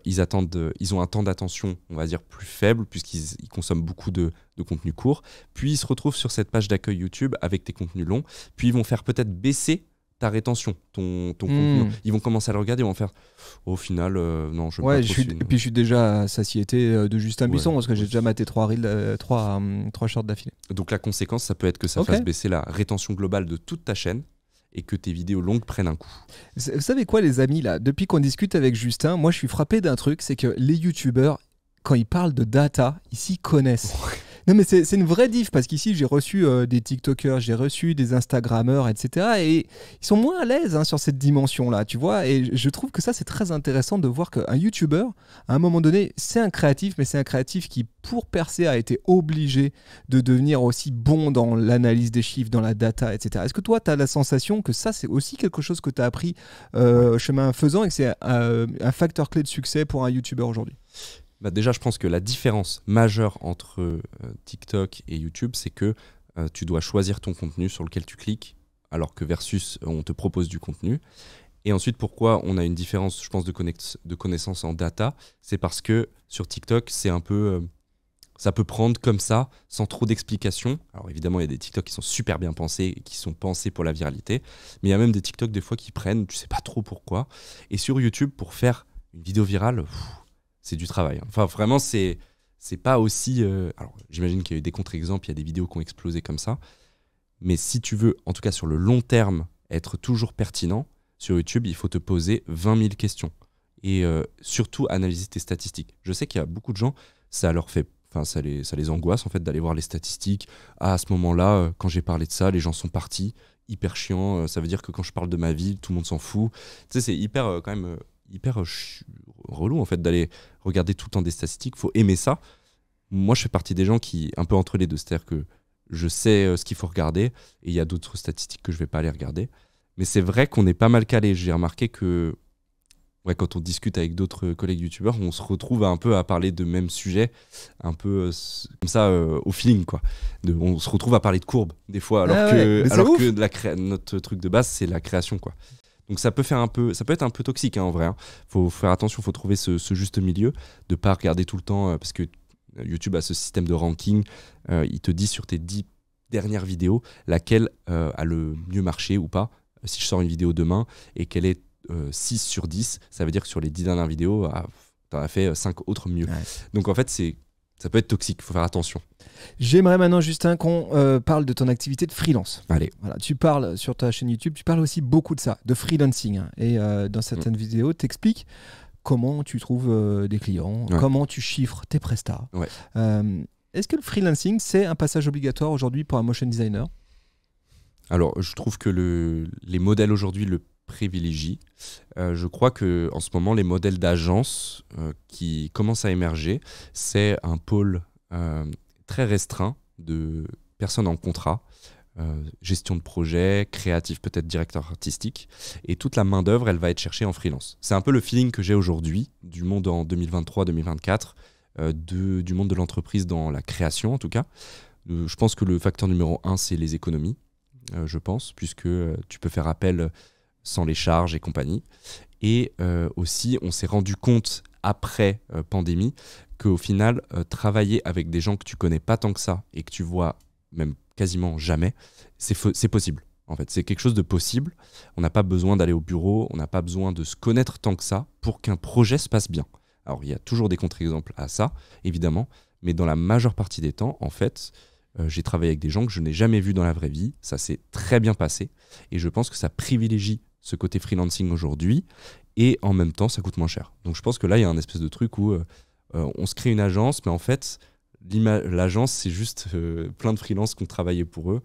ils ont un temps d'attention, on va dire, plus faible puisqu'ils consomment beaucoup de contenu court. Puis ils se retrouvent sur cette page d'accueil YouTube avec tes contenus longs. Puis ils vont faire peut-être baisser ta rétention, ton contenu. Ils vont commencer à le regarder, ils vont faire au final, non, je veux
Ouais,
pas trop
et puis je suis déjà à satiété de Justin
Ouais.
Buisson parce que j'ai déjà maté 3 shorts d'affilée.
Donc la conséquence, ça peut être que ça
Ok.
fasse baisser la rétention globale de toute ta chaîne et que tes vidéos longues prennent un coup.
Vous savez quoi, les amis, là, depuis qu'on discute avec Justin, moi je suis frappé d'un truc, c'est que les youtubeurs, quand ils parlent de data, ils s'y connaissent. Non mais c'est une vraie diff parce qu'ici j'ai reçu des TikTokers, j'ai reçu des Instagrammeurs, etc. Et ils sont moins à l'aise sur cette dimension-là, tu vois. Et je trouve que ça c'est très intéressant de voir qu'un YouTuber, à un moment donné, c'est un créatif, mais c'est un créatif qui, pour percer, a été obligé de devenir aussi bon dans l'analyse des chiffres, dans la data, etc. Est-ce que toi tu as la sensation que ça c'est aussi quelque chose que tu as appris chemin faisant et que c'est un facteur clé de succès pour un YouTuber aujourd'hui?
Bah déjà, je pense que la différence majeure entre TikTok et YouTube, c'est que tu dois choisir ton contenu sur lequel tu cliques, alors que versus on te propose du contenu. Et ensuite, pourquoi on a une différence, je pense, de connaissances en data, c'est parce que sur TikTok, c'est un peu, ça peut prendre comme ça, sans trop d'explications. Alors évidemment, il y a des TikTok qui sont super bien pensés, et qui sont pensés pour la viralité, mais il y a même des TikTok des fois qui prennent, tu sais pas trop pourquoi. Et sur YouTube, pour faire une vidéo virale, c'est du travail. Enfin, vraiment, c'est pas aussi... alors, j'imagine qu'il y a eu des contre-exemples, il y a des vidéos qui ont explosé comme ça. Mais si tu veux, en tout cas sur le long terme, être toujours pertinent, sur YouTube, il faut te poser 20 000 questions. Et surtout, analyser tes statistiques. Je sais qu'il y a beaucoup de gens, ça les angoisse en fait d'aller voir les statistiques. Ah, à ce moment-là, quand j'ai parlé de ça, les gens sont partis. Hyper chiant. Ça veut dire que quand je parle de ma vie, tout le monde s'en fout. Tu sais, c'est hyper quand même... hyper relou en fait d'aller regarder tout le temps des statistiques. Faut aimer ça. Moi je fais partie des gens qui un peu entre les deux, c'est-à-dire que je sais ce qu'il faut regarder et il y a d'autres statistiques que je vais pas aller regarder, mais c'est vrai qu'on est pas mal calé. J'ai remarqué que quand on discute avec d'autres collègues youtubeurs, on se retrouve un peu à parler de même sujet, un peu comme ça au feeling quoi. On se retrouve à parler de courbes des fois alors que notre truc de base c'est la création quoi. Donc ça peut être un peu toxique en vrai. Faut faire attention, faut trouver ce juste milieu, de pas regarder tout le temps parce que YouTube a ce système de ranking. Il te dit sur tes 10 dernières vidéos laquelle a le mieux marché ou pas. Si je sors une vidéo demain et qu'elle est 6 sur 10, ça veut dire que sur les 10 dernières vidéos, t'en as fait 5 autres mieux. Ouais. Donc en fait, ça peut être toxique, faut faire attention.
J'aimerais maintenant, Justin, qu'on parle de ton activité de freelance.
Allez.
Voilà, tu parles sur ta chaîne YouTube, tu parles aussi beaucoup de ça, de freelancing. Et dans certaines vidéos, tu expliques comment tu trouves des clients, comment tu chiffres tes prestats.
Ouais.
Est-ce que le freelancing, c'est un passage obligatoire aujourd'hui pour un motion designer ?
Alors, je trouve que les modèles aujourd'hui le privilégient. Je crois qu'en ce moment, les modèles d'agence qui commencent à émerger, c'est un pôle très restreint de personnes en contrat, gestion de projet, créatif, peut-être directeur artistique, et toute la main-d'œuvre, elle va être cherchée en freelance. C'est un peu le feeling que j'ai aujourd'hui du monde en 2023-2024, du monde de l'entreprise dans la création en tout cas. Je pense que le facteur numéro 1, c'est les économies, je pense, puisque tu peux faire appel sans les charges et compagnie. Et aussi, on s'est rendu compte après pandémie qu'au final, travailler avec des gens que tu connais pas tant que ça et que tu vois même quasiment jamais, c'est possible. En fait, c'est quelque chose de possible. On n'a pas besoin d'aller au bureau, on n'a pas besoin de se connaître tant que ça pour qu'un projet se passe bien. Alors, il y a toujours des contre-exemples à ça, évidemment, mais dans la majeure partie des temps, en fait, j'ai travaillé avec des gens que je n'ai jamais vus dans la vraie vie. Ça s'est très bien passé et je pense que ça privilégie ce côté freelancing aujourd'hui et en même temps, ça coûte moins cher. Donc, je pense que là, il y a un espèce de truc où on se crée une agence, mais en fait, l'agence, c'est juste plein de freelances qui ont travaillé pour eux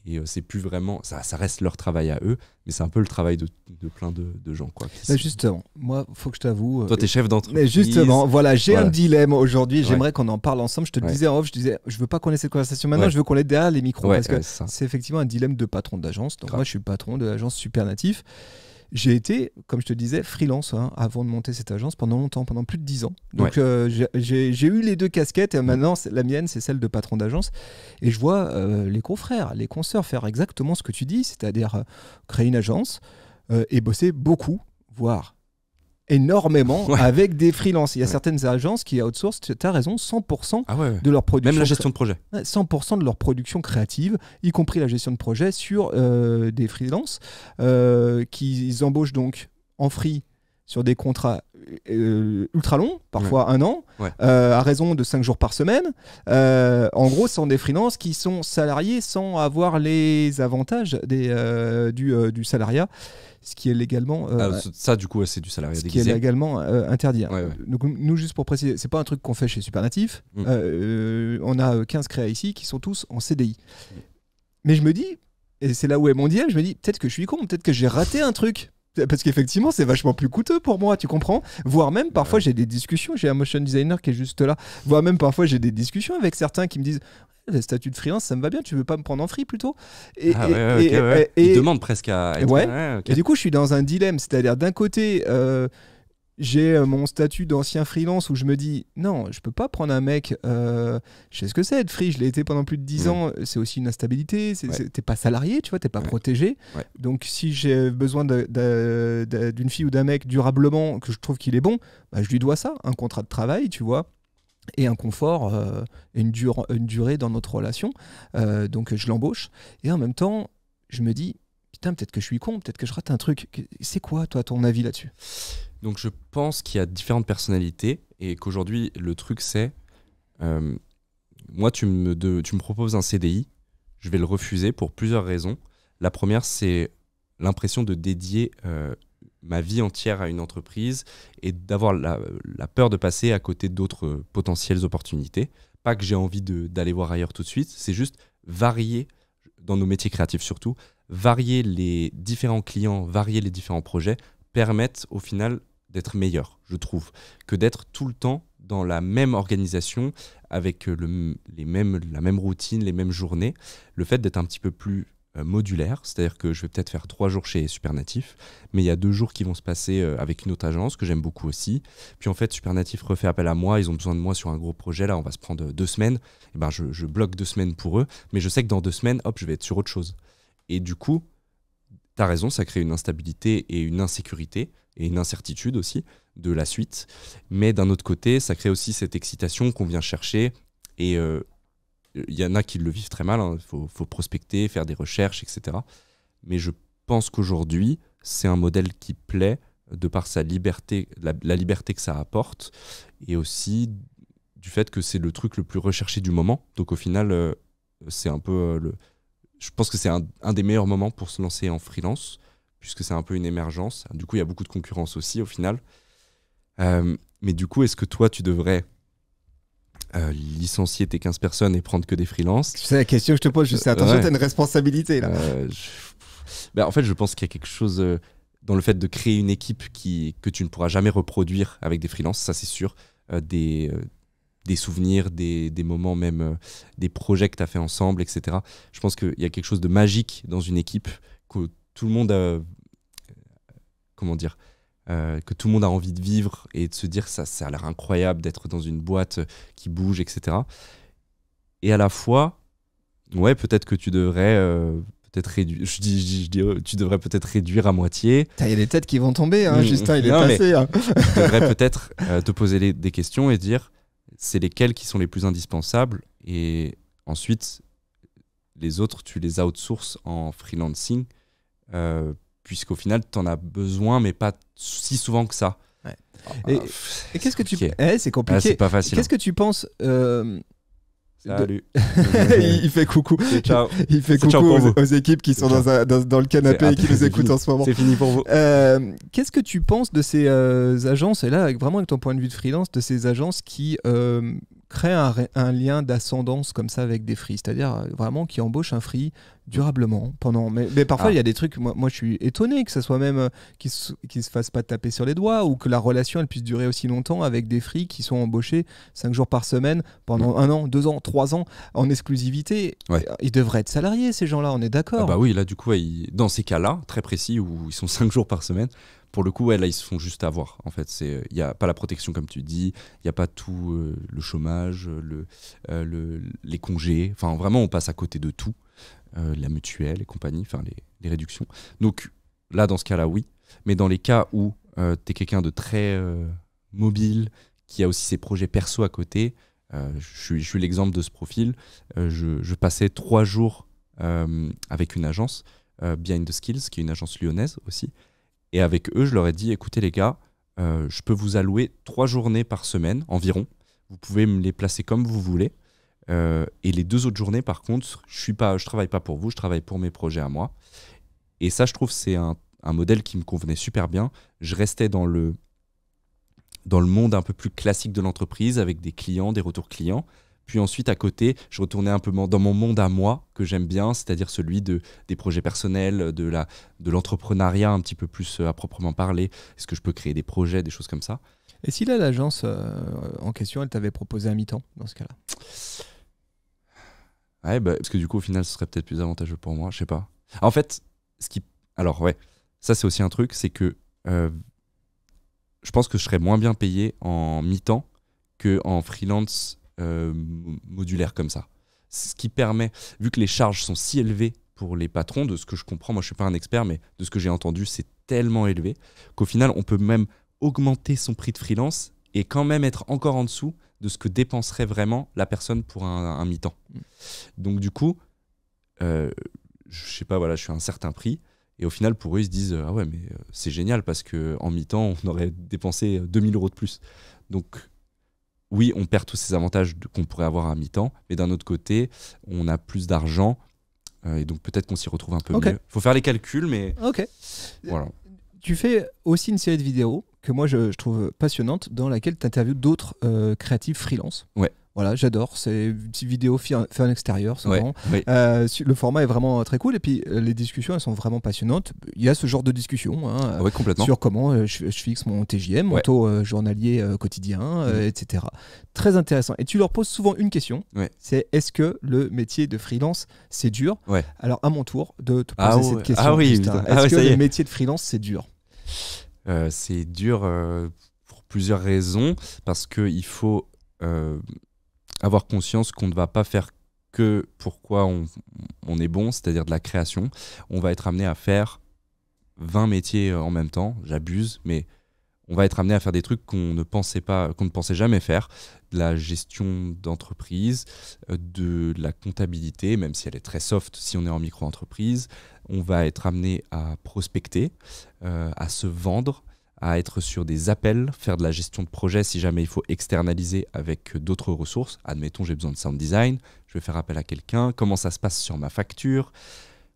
Et c'est plus vraiment, ça reste leur travail à eux, mais c'est un peu le travail de plein de gens, quoi.
Justement, moi, faut que je t'avoue.
Toi, t'es chef d'entreprise.
Mais justement, voilà, j'ai un dilemme aujourd'hui.
Ouais.
J'aimerais qu'on en parle ensemble. Je te le disais en off, je veux pas qu'on ait cette conversation maintenant. Je veux qu'on l'ait derrière les micros parce que c'est effectivement un dilemme de patron d'agence. Donc moi, je suis patron de l'agence Supernatif. J'ai été, comme je te disais, freelance avant de monter cette agence pendant longtemps, pendant plus de 10 ans. Donc j'ai eu les deux casquettes et maintenant la mienne, c'est celle de patron d'agence. Et je vois les confrères, les consoeurs faire exactement ce que tu dis, c'est-à-dire créer une agence et bosser beaucoup, voire énormément avec des freelances. Il y a certaines agences qui outsourcent, tu as raison, 100% de leur production.
Même la gestion de projet.
100% de leur production créative, y compris la gestion de projet sur des freelances qu'ils embauchent donc en free sur des contrats ultra longs, parfois 1 an, à raison de 5 jours par semaine. En gros, ce sont des freelances qui sont salariés sans avoir les avantages du salariat. Ce qui est légalement
ça du coup c'est du salariat
déguisé. Ce qui est légalement interdit.
Ouais.
Donc nous, juste pour préciser, c'est pas un truc qu'on fait chez Supernatif. On a 15 créas ici qui sont tous en CDI. Mais je me dis, et c'est là où est mon dilemme, je me dis peut-être que je suis con, peut-être que j'ai raté un truc. Parce qu'effectivement, c'est vachement plus coûteux pour moi, tu comprends? Voire même, parfois, j'ai des discussions, j'ai un motion designer qui est juste là, voire même, parfois, j'ai des discussions avec certains qui me disent le statut de freelance, ça me va bien, tu veux pas me prendre en free plutôt?
Ils demandent presque à être...
Et du coup, je suis dans un dilemme, c'est-à-dire d'un côté... j'ai mon statut d'ancien freelance où je me dis non, je peux pas prendre un mec, je sais ce que c'est être free, je l'ai été pendant plus de 10 ans, c'est aussi une instabilité, t'es pas salarié, tu vois, t'es pas protégé. Donc si j'ai besoin d'une fille ou d'un mec durablement, que je trouve qu'il est bon, bah, je lui dois ça, un contrat de travail, tu vois, et un confort, une durée dans notre relation. Donc je l'embauche, et en même temps, je me dis putain, peut-être que je suis con, peut-être que je rate un truc. C'est quoi, toi, ton avis là-dessus?
Donc je pense qu'il y a différentes personnalités et qu'aujourd'hui le truc c'est moi tu me proposes un CDI, je vais le refuser pour plusieurs raisons. La première, c'est l'impression de dédier ma vie entière à une entreprise et d'avoir la peur de passer à côté d'autres potentielles opportunités. Pas que j'ai envie d'aller voir ailleurs tout de suite, c'est juste varier, dans nos métiers créatifs surtout, varier les différents clients, varier les différents projets permettent au final d'être meilleur, je trouve, que d'être tout le temps dans la même organisation, avec la même routine, les mêmes journées. Le fait d'être un petit peu plus modulaire, c'est-à-dire que je vais peut-être faire 3 jours chez Supernatif, mais il y a 2 jours qui vont se passer avec une autre agence que j'aime beaucoup aussi. Puis en fait, Supernatif refait appel à moi, ils ont besoin de moi sur un gros projet, là on va se prendre 2 semaines, et ben je bloque 2 semaines pour eux, mais je sais que dans 2 semaines, hop, je vais être sur autre chose. Et du coup, t'as raison, ça crée une instabilité et une insécurité, et une incertitude aussi de la suite. Mais d'un autre côté, ça crée aussi cette excitation qu'on vient chercher. Et il y en a qui le vivent très mal. Faut prospecter, faire des recherches, etc. Mais je pense qu'aujourd'hui, c'est un modèle qui plaît de par sa liberté, la liberté que ça apporte. Et aussi du fait que c'est le truc le plus recherché du moment. Donc au final, c'est un peu... je pense que c'est un des meilleurs moments pour se lancer en freelance, puisque c'est un peu une émergence. Du coup, il y a beaucoup de concurrence aussi, au final. Mais du coup, est-ce que toi, tu devrais licencier tes 15 personnes et prendre que des freelances?
C'est la question que je te pose. Attention, tu as une responsabilité, là.
En fait, je pense qu'il y a quelque chose dans le fait de créer une équipe que tu ne pourras jamais reproduire avec des freelances, ça c'est sûr. Des souvenirs, des moments même, des projets que tu as fait ensemble, etc. Je pense qu'il y a quelque chose de magique dans une équipe que tout le monde a... que tout le monde a envie de vivre et de se dire ça a l'air incroyable d'être dans une boîte qui bouge, etc. Et à la fois, peut-être que tu devrais peut-être réduire. Je dis, tu devrais peut-être réduire à moitié.
Il y a des têtes qui vont tomber, hein, Justin, il est passé.
Tu devrais peut-être te poser des questions et dire c'est lesquels qui sont les plus indispensables, et ensuite les autres tu les outsources en freelancing. Puisqu'au final, tu en as besoin, mais pas si souvent que ça.
Ouais. Et qu'est-ce que tu... c'est compliqué.
C'est pas facile.
Qu'est-ce que tu penses
Salut.
Il fait coucou.
Ciao.
Il fait coucou aux équipes qui sont dans le canapé et qui nous écoutent en ce moment.
C'est fini pour vous.
Qu'est-ce que tu penses de ces agences, et là, vraiment avec ton point de vue de freelance, de ces agences qui créent un lien d'ascendance comme ça avec des free, c'est-à-dire vraiment qui embauchent un free durablement pendant. Mais parfois, il y a des trucs. Moi, je suis étonné que ça soit même qu'ils se fassent pas taper sur les doigts ou que la relation elle puisse durer aussi longtemps avec des freaks qui sont embauchés 5 jours par semaine pendant 1 an, 2 ans, 3 ans en exclusivité.
Ouais.
Ils devraient être salariés, ces gens-là, on est d'accord.
Ah bah oui, là, du coup, dans ces cas-là, très précis, où ils sont 5 jours par semaine, pour le coup, là, ils se font juste avoir. En fait, il n'y a pas la protection, comme tu dis, il n'y a pas tout le chômage, les congés. Enfin, vraiment, on passe à côté de tout. La mutuelle et compagnie, enfin, les réductions. Donc, là, dans ce cas-là, oui. Mais dans les cas où tu es quelqu'un de très mobile, qui a aussi ses projets perso à côté, je suis l'exemple de ce profil. Je passais 3 jours avec une agence, Behind the Skills, qui est une agence lyonnaise aussi. Et avec eux, je leur ai dit, écoutez les gars, je peux vous allouer 3 journées par semaine environ. Vous pouvez me les placer comme vous voulez. Et les 2 autres journées, par contre, je travaille pas pour vous, je travaille pour mes projets à moi. Et ça, je trouve, c'est un modèle qui me convenait super bien. Je restais dans le monde un peu plus classique de l'entreprise, avec des clients, des retours clients. Puis ensuite, à côté, je retournais un peu dans mon monde à moi, que j'aime bien, c'est-à-dire celui des projets personnels, de l'entrepreneuriat un petit peu plus à proprement parler. Est-ce que je peux créer des projets, des choses comme ça?
Et si là, l'agence en question, elle t'avait proposé un mi-temps dans ce cas-là?
Ouais, parce que du coup, au final, ce serait peut-être plus avantageux pour moi, je sais pas. En fait, alors ouais, ça c'est aussi un truc, c'est que je pense que je serais moins bien payé en mi-temps qu'en freelance modulaire comme ça. Ce qui permet, vu que les charges sont si élevées pour les patrons, de ce que je comprends, moi je suis pas un expert, mais de ce que j'ai entendu, c'est tellement élevé qu'au final, on peut même augmenter son prix de freelance et quand même être encore en dessous de ce que dépenserait vraiment la personne pour un mi-temps. Donc du coup, je sais pas, voilà, je suis à un certain prix. Et au final, pour eux, ils se disent ah ouais, mais c'est génial parce qu'en mi-temps, on aurait dépensé 2000 € de plus. Donc, oui, on perd tous ces avantages qu'on pourrait avoir à mi-temps, mais d'un autre côté, on a plus d'argent et donc peut-être qu'on s'y retrouve un peu mieux. Il faut faire les calculs, mais voilà.
Tu fais aussi une série de vidéos que moi je trouve passionnante dans laquelle tu interviews d'autres créatifs freelance.
Ouais.
Voilà, j'adore. C'est une petite vidéo fait en extérieur, souvent.
Ouais.
Le format est vraiment très cool et puis les discussions, elles sont vraiment passionnantes. Il y a ce genre de discussion
complètement.
sur comment je fixe mon TJM, mon taux journalier quotidien, etc. Très intéressant. Et tu leur poses souvent une question, c'est est-ce que le métier de freelance, c'est dur? Alors, à mon tour de te poser cette question.
Ah oui,
est-ce que le métier de freelance, c'est dur?
C'est dur pour plusieurs raisons, parce qu'il faut avoir conscience qu'on ne va pas faire que pourquoi on est bon, c'est-à-dire de la création. On va être amené à faire 20 métiers en même temps, j'abuse, mais on va être amené à faire des trucs qu'on ne pensait jamais faire, de la gestion d'entreprise, de la comptabilité, même si elle est très soft si on est en micro-entreprise. On va être amené à prospecter, à se vendre, à être sur des appels, faire de la gestion de projet si jamais il faut externaliser avec d'autres ressources. Admettons, j'ai besoin de sound design, je vais faire appel à quelqu'un, comment ça se passe sur ma facture.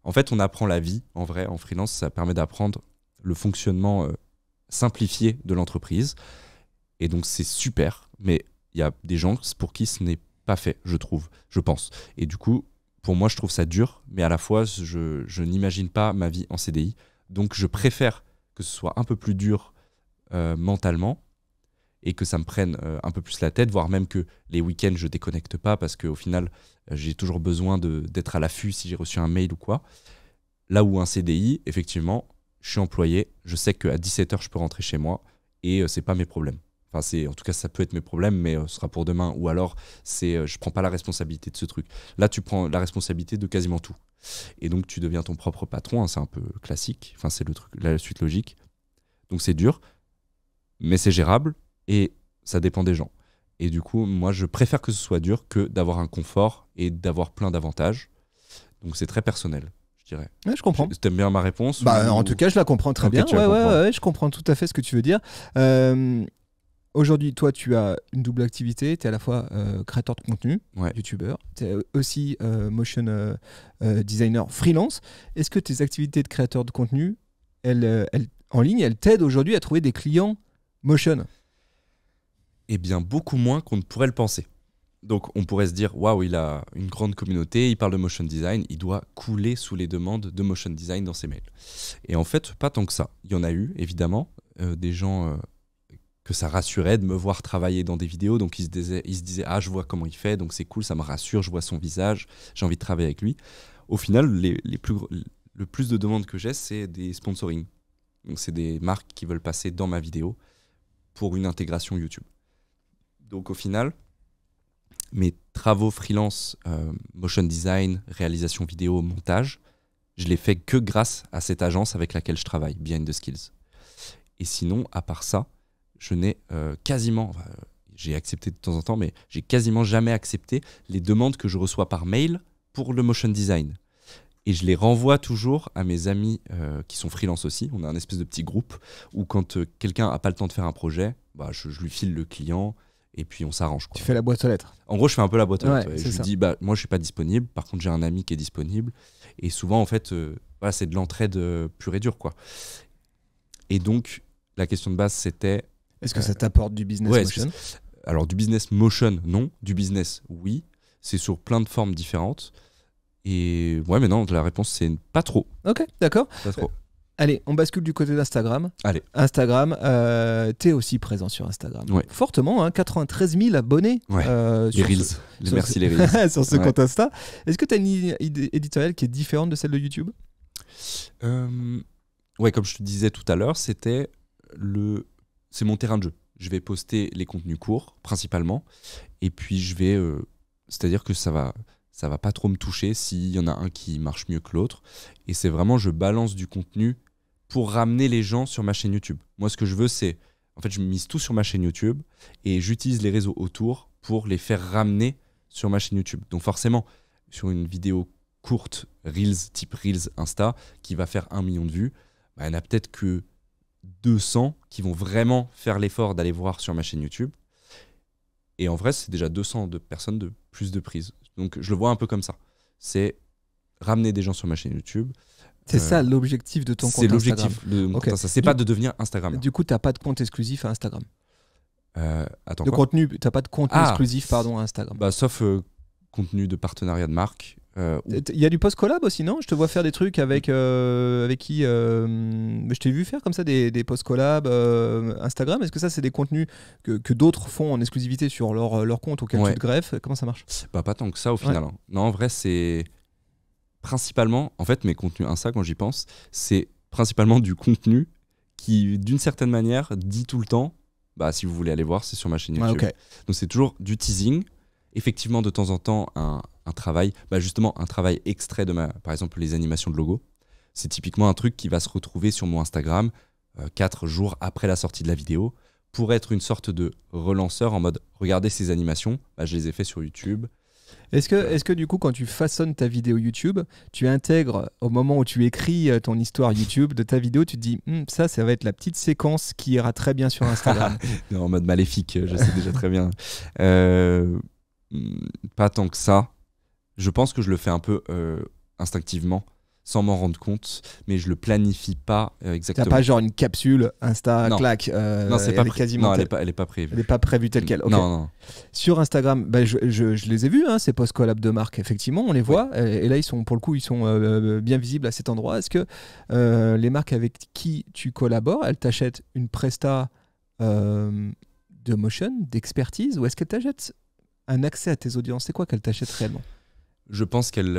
En fait, on apprend la vie, en vrai, en freelance, ça permet d'apprendre le fonctionnement simplifié de l'entreprise. Et donc, c'est super, mais il y a des gens pour qui ce n'est pas fait, je pense. Et du coup, pour moi, je trouve ça dur, mais à la fois, je n'imagine pas ma vie en CDI. Donc, je préfère que ce soit un peu plus dur mentalement et que ça me prenne un peu plus la tête, voire même que les week-ends, je déconnecte pas parce qu'au final, j'ai toujours besoin d'être à l'affût si j'ai reçu un mail ou quoi. Là où un CDI, effectivement, je suis employé, je sais qu'à 17h, je peux rentrer chez moi et c'est pas mes problèmes. Enfin, en tout cas, ça peut être mes problèmes, mais ce sera pour demain. Ou alors, je prends pas la responsabilité de ce truc. Là, tu prends la responsabilité de quasiment tout. Et donc, tu deviens ton propre patron. C'est un peu classique. Enfin, c'est la suite logique. Donc, c'est dur, mais c'est gérable et ça dépend des gens. Et du coup, moi, je préfère que ce soit dur que d'avoir un confort et d'avoir plein d'avantages. Donc, c'est très personnel, je dirais.
Ouais, je comprends.
T'aimes bien ma réponse
En tout cas, je la comprends très bien. Ouais, je comprends tout à fait ce que tu veux dire. Aujourd'hui, toi, tu as une double activité. Tu es à la fois créateur de contenu, youtubeur. Tu es aussi motion designer freelance. Est-ce que tes activités de créateur de contenu, en ligne, elles t'aident aujourd'hui à trouver des clients motion?
Eh bien, beaucoup moins qu'on ne pourrait le penser. Donc on pourrait se dire, waouh, il a une grande communauté, il parle de motion design, il doit couler sous les demandes de motion design dans ses mails. Et en fait, pas tant que ça. Il y en a eu, évidemment, des gens que ça rassurait de me voir travailler dans des vidéos, donc ils se disaient, ah, je vois comment il fait, donc c'est cool, ça me rassure, je vois son visage, j'ai envie de travailler avec lui. Au final, le plus de demandes que j'ai, c'est des sponsoring. Donc c'est des marques qui veulent passer dans ma vidéo pour une intégration YouTube. Donc au final, mes travaux freelance, motion design, réalisation vidéo, montage, je les fais que grâce à cette agence avec laquelle je travaille, Behind the Skills. Et sinon, à part ça, je n'ai quasiment, j'ai accepté de temps en temps, mais j'ai quasiment jamais accepté les demandes que je reçois par mail pour le motion design. Et je les renvoie toujours à mes amis qui sont freelance aussi. On a un espèce de petit groupe où quand quelqu'un n'a pas le temps de faire un projet, bah, je lui file le client et puis on s'arrange, quoi.
Tu fais la boîte aux lettres.
En gros, je fais un peu la boîte aux lettres.
Ouais,
Je lui dis, bah, moi, je suis pas disponible. Par contre, j'ai un ami qui est disponible. Et souvent, en fait, voilà, c'est de l'entraide pure et dure, quoi. Et donc, la question de base, c'était...
Est-ce que ça t'apporte du business motion ?
Alors, du business motion, non. Du business, oui. C'est sur plein de formes différentes. Et ouais, mais non, la réponse, c'est pas trop.
Ok, d'accord.
Pas trop.
Allez, on bascule du côté d'Instagram.
Allez.
Instagram, t'es aussi présent sur Instagram.
Ouais.
Fortement, hein, 93 000 abonnés.
Ouais. Les Reels. Merci les Reels.
Sur ce compte Insta. Est-ce que tu as une idée éditoriale qui est différente de celle de YouTube ?
Ouais, comme je te disais tout à l'heure, c'est mon terrain de jeu. Je vais poster les contenus courts, principalement. Et puis, c'est-à-dire que ça va pas trop me toucher s'il y en a un qui marche mieux que l'autre. Et c'est vraiment, je balance du contenu pour ramener les gens sur ma chaîne YouTube. Moi, ce que je veux, c'est... En fait, je mise tout sur ma chaîne YouTube et j'utilise les réseaux autour pour les faire ramener sur ma chaîne YouTube. Donc forcément, sur une vidéo courte, Reels, type Reels Insta, qui va faire 1 million de vues, bah, il n'y en a peut-être que 200 qui vont vraiment faire l'effort d'aller voir sur ma chaîne YouTube. Et en vrai, c'est déjà 200 de personnes de plus de prises. Donc, je le vois un peu comme ça. C'est ramener des gens sur ma chaîne YouTube.
C'est ça l'objectif de ton compte Instagram. C'est l'objectif
de mon compte Instagram. C'est pas de devenir Instagram.
Du coup, tu n'as pas de compte exclusif à Instagram.
Attends,
de contenu, tu n'as pas de contenu exclusif à Instagram.
Bah, sauf contenu de partenariat de marque.
Il y a du post-collab aussi, non ? Je te vois faire des trucs avec qui je t'ai vu faire comme ça des post-collab Instagram. Est-ce que ça, c'est des contenus que d'autres font en exclusivité sur leur compte auquel tu te greffes ? Comment ça marche ?
Bah, pas tant que ça au final. Hein. Non, en vrai, c'est principalement, en fait, mes contenus Insta, quand j'y pense, c'est principalement du contenu qui, d'une certaine manière, dit tout le temps, bah, si vous voulez aller voir, c'est sur ma chaîne YouTube.
Okay.
Donc, c'est toujours du teasing. Effectivement, de temps en temps, un travail, justement un travail extrait de par exemple, les animations de logo. C'est typiquement un truc qui va se retrouver sur mon Instagram 4 jours après la sortie de la vidéo pour être une sorte de relanceur en mode regardez ces animations, je les ai fait sur YouTube.
Est-ce que du coup, quand tu façonnes ta vidéo YouTube, tu intègres au moment où tu écris ton histoire YouTube de ta vidéo, tu te dis ça va être la petite séquence qui ira très bien sur Instagram.
Non, en mode maléfique, je sais déjà très bien. Pas tant que ça. Je pense que je le fais un peu instinctivement, sans m'en rendre compte, mais je le planifie pas exactement.
T'as pas genre une capsule Insta, clac.
Non, c'est pas quasiment. Non, elle est pas prévue.
Elle est pas prévue telle quelle. Okay.
Non.
Sur Instagram, je les ai vus, ces posts collab de marque. Effectivement, on les voit. Oui. Et là, ils sont bien visibles à cet endroit. Est-ce que les marques avec qui tu collabores, elles t'achètent une presta de motion, d'expertise, ou est-ce qu'elles t'achètent un accès à tes audiences? C'est quoi qu'elles t'achètent réellement?
Je pense qu'elles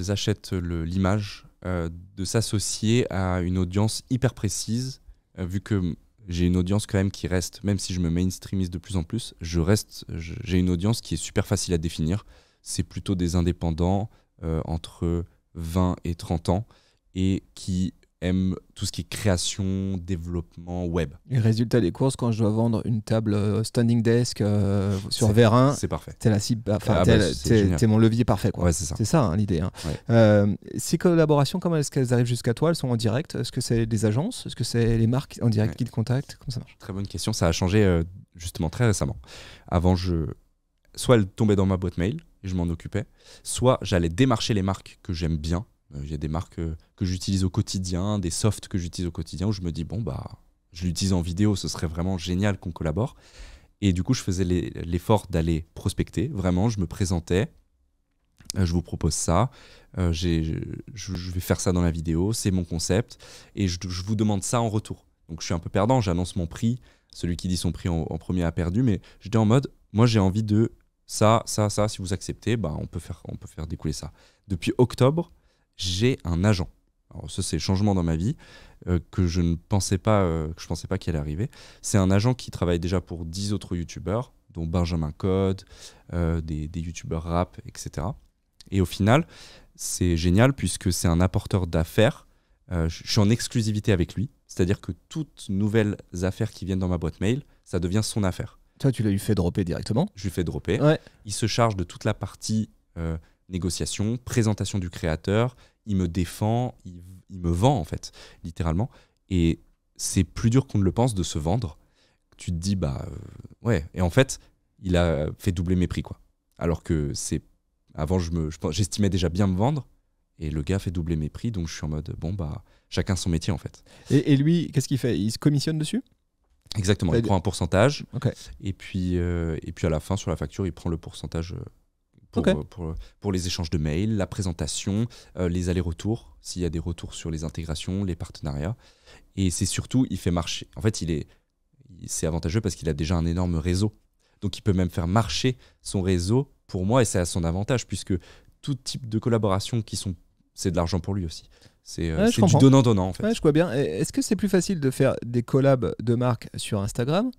achètent l'image de s'associer à une audience hyper précise, vu que j'ai une audience quand même qui reste, même si je me mainstreamise de plus en plus, j'ai une audience qui est super facile à définir. C'est plutôt des indépendants entre 20 et 30 ans et qui aiment tout ce qui est création, développement, web.
Et résultat des courses, quand je dois vendre une table standing desk sur Vérin,
c'est parfait.
T'es la cible, t'es mon levier parfait, quoi.
Ouais, c'est ça.
C'est ça l'idée. Hein.
Ouais.
Ces collaborations, comment est-ce qu'elles arrivent jusqu'à toi? Elles sont en direct? Est-ce que c'est des agences? Est-ce que c'est les marques en direct qui te contactent? Comment ça marche?
Très bonne question. Ça a changé justement très récemment. Avant, soit elles tombaient dans ma boîte mail et je m'en occupais, soit j'allais démarcher les marques que j'aime bien. Il y a des marques que j'utilise au quotidien, des softs que j'utilise au quotidien où je me dis, je l'utilise en vidéo, ce serait vraiment génial qu'on collabore. Et du coup, je faisais l'effort d'aller prospecter. Vraiment, je me présentais. Je vous propose ça. Je vais faire ça dans la vidéo. C'est mon concept. Et je vous demande ça en retour. Donc, je suis un peu perdant. J'annonce mon prix. Celui qui dit son prix en premier a perdu. Mais j'étais en mode, moi, j'ai envie de ça. Si vous acceptez, bah, on peut faire découler ça. Depuis octobre, j'ai un agent. Alors, ça, c'est le changement dans ma vie que je ne pensais pas, qu'il allait arriver. C'est un agent qui travaille déjà pour 10 autres youtubeurs, dont Benjamin Code, des youtubeurs rap, etc. Et au final, c'est génial puisque c'est un apporteur d'affaires. Je suis en exclusivité avec lui. C'est-à-dire que toutes nouvelles affaires qui viennent dans ma boîte mail, ça devient son affaire.
Toi, tu l'as eu fait dropper directement.
Je lui fais dropper.
Ouais.
Il se charge de toute la partie négociation, présentation du créateur. Il me défend, il me vend en fait, littéralement. Et c'est plus dur qu'on ne le pense de se vendre. Tu te dis, ouais. Et en fait, il a fait doubler mes prix, quoi. Alors que avant, j'estimais déjà bien me vendre. Et le gars fait doubler mes prix. Donc je suis en mode, chacun son métier en fait.
Et lui, qu'est-ce qu'il fait? Il se commissionne dessus?
Exactement, il prend un pourcentage.
Okay.
Et puis à la fin, sur la facture, il prend le pourcentage pour les échanges de mails, la présentation, les allers-retours, s'il y a des retours sur les intégrations, les partenariats. Et c'est surtout, il fait marcher. En fait, c'est avantageux parce qu'il a déjà un énorme réseau. Donc, il peut même faire marcher son réseau pour moi et c'est à son avantage puisque tout type de collaboration c'est de l'argent pour lui aussi. C'est du donnant-donnant en fait.
Ouais, je vois bien. Est-ce que c'est plus facile de faire des collabs de marques sur Instagram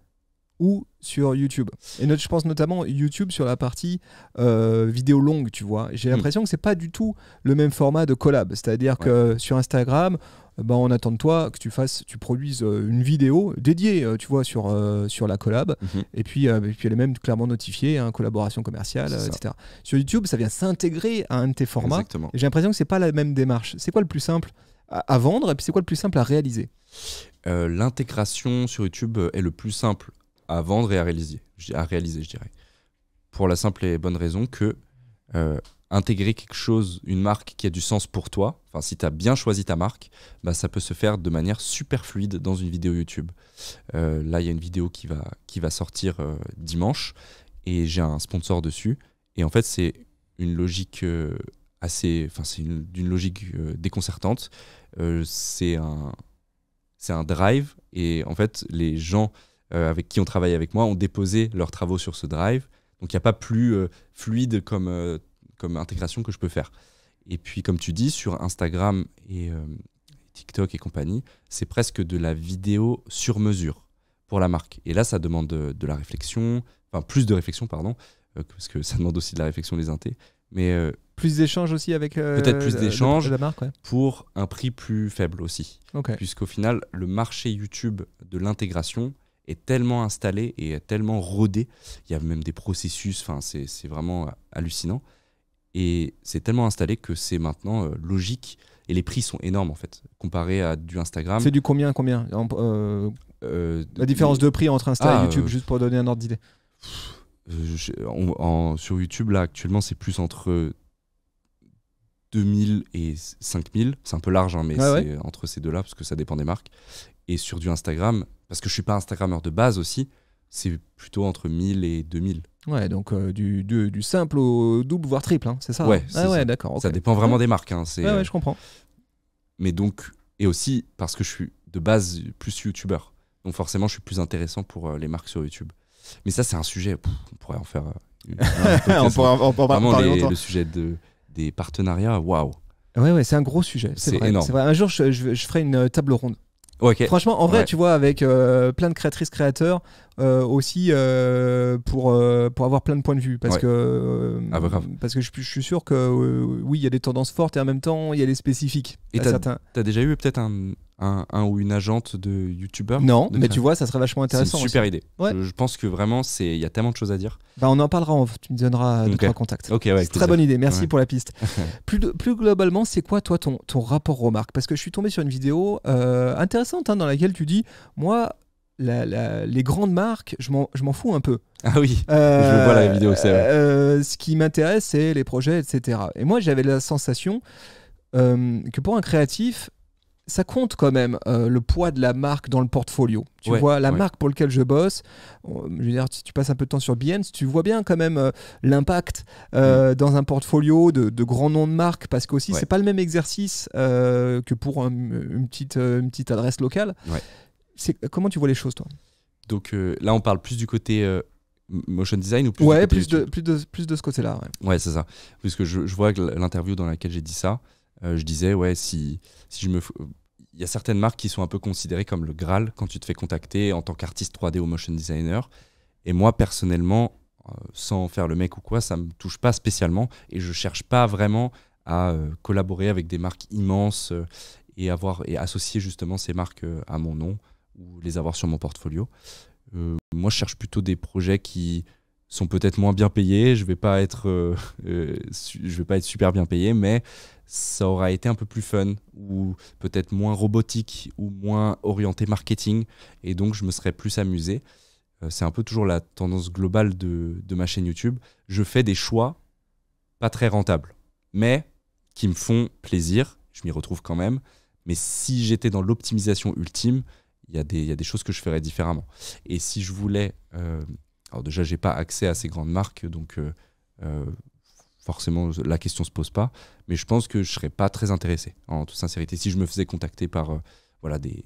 ou sur YouTube? Et je pense notamment YouTube sur la partie vidéo longue, tu vois. J'ai l'impression que c'est pas du tout le même format de collab. C'est-à-dire que sur Instagram, on attend de toi que tu produises une vidéo dédiée, tu vois, sur la collab. Et puis elle est même clairement notifiée, collaboration commerciale, etc. Sur YouTube, ça vient s'intégrer à un de tes formats.
Exactement.
Et j'ai l'impression que c'est pas la même démarche. C'est quoi le plus simple à vendre et puis c'est quoi le plus simple à réaliser?
L'intégration sur YouTube est le plus simple à vendre et à réaliser, je dirais. Pour la simple et bonne raison que intégrer quelque chose, une marque qui a du sens pour toi, enfin si tu as bien choisi ta marque, ça peut se faire de manière super fluide dans une vidéo YouTube. Là, il y a une vidéo qui va sortir dimanche et j'ai un sponsor dessus. Et en fait, c'est une logique d'une logique déconcertante. C'est un drive et en fait, les gens avec qui on travaille avec moi ont déposé leurs travaux sur ce drive. Donc, il n'y a pas plus fluide comme intégration que je peux faire. Et puis, comme tu dis, sur Instagram et TikTok et compagnie, c'est presque de la vidéo sur mesure pour la marque. Et là, ça demande de la réflexion, enfin plus de réflexion, pardon, parce que ça demande aussi de la réflexion des intés. Mais
plus d'échanges aussi avec
peut-être plus d'échanges
la marque,
pour un prix plus faible aussi.
Okay.
Puisqu'au final, le marché YouTube de l'intégration est tellement installé et tellement rodé. Il y a même des processus, c'est vraiment hallucinant. Et c'est tellement installé que c'est maintenant logique. Et les prix sont énormes en fait, comparé à du Instagram.
C'est du combien la différence de prix entre Insta et YouTube, juste pour donner un ordre d'idée.
Sur YouTube, là, actuellement, c'est plus entre 2000 et 5000. C'est un peu large, mais c'est entre ces deux-là, parce que ça dépend des marques. Et sur du Instagram, parce que je suis pas Instagrammeur de base aussi, c'est plutôt entre 1000 et 2000.
Ouais, donc du simple au double, voire triple, c'est ça?
Ouais, ça.
D'accord. Okay.
Ça dépend vraiment des marques.
Ouais, je comprends.
Mais donc, et aussi parce que je suis de base plus youtubeur. Donc forcément, je suis plus intéressant pour les marques sur YouTube. Mais ça, c'est un sujet, on pourrait en faire
on pourrait parler
le sujet des partenariats, waouh.
Ouais, c'est un gros sujet. C'est vrai,
énorme.
C'est vrai. Un jour, je ferai une table ronde.
Okay.
Franchement, en vrai, tu vois, avec plein de créatrices, créateurs, aussi pour avoir plein de points de vue. Parce que je suis sûr que oui, il y a des tendances fortes et en même temps, il y a des spécifiques.
Et t'as déjà eu peut-être un ou une agente de youtubeur?
Non, mais tu vois, ça serait vachement intéressant.
C'est une super idée.
Ouais.
Je pense que vraiment, il y a tellement de choses à dire.
On en parlera, tu me donneras 2-3 contacts.
C'est
très bonne idée, merci pour la piste. plus globalement, c'est quoi toi ton rapport aux marques? Parce que je suis tombé sur une vidéo intéressante dans laquelle tu dis, moi, les grandes marques, je m'en fous un peu.
Ah oui, je vois la vidéo, c'est vrai.
Ce qui m'intéresse, c'est les projets, etc. Et moi, j'avais la sensation que pour un créatif, ça compte quand même le poids de la marque dans le portfolio. Tu
Ouais,
vois, la
ouais.
marque pour laquelle je bosse, je veux dire, si tu passes un peu de temps sur Behance, tu vois bien quand même l'impact dans un portfolio de grands noms de marques, parce qu'aussi,
Ouais.
c'est pas le même exercice que pour une petite adresse locale.
Ouais.
Comment tu vois les choses, toi?
Donc là, on parle plus du côté motion design ou plus du
Ouais,
côté
plus de,
YouTube
plus de ce côté-là. Ouais.
Ouais, c'est ça. Parce que je vois que l'interview dans laquelle j'ai dit ça, je disais, ouais, si je me. Il y a certaines marques qui sont un peu considérées comme le Graal quand tu te fais contacter en tant qu'artiste 3D ou motion designer. Et moi, personnellement, sans faire le mec ou quoi, ça me touche pas spécialement. Et je cherche pas vraiment à collaborer avec des marques immenses et associer justement ces marques à mon nom ou les avoir sur mon portfolio. Moi, je cherche plutôt des projets qui sont peut-être moins bien payés. Je vais pas être super bien payé, mais ça aura été un peu plus fun ou peut-être moins robotique ou moins orienté marketing. Et donc, je me serais plus amusé. C'est un peu toujours la tendance globale de ma chaîne YouTube. Je fais des choix pas très rentables, mais qui me font plaisir. Je m'y retrouve quand même. Mais si j'étais dans l'optimisation ultime, il y a des choses que je ferais différemment. Et si je voulais... alors déjà, j'ai pas accès à ces grandes marques, donc forcément, la question se pose pas. Mais je pense que je serais pas très intéressé, en toute sincérité. Si je me faisais contacter par voilà, des...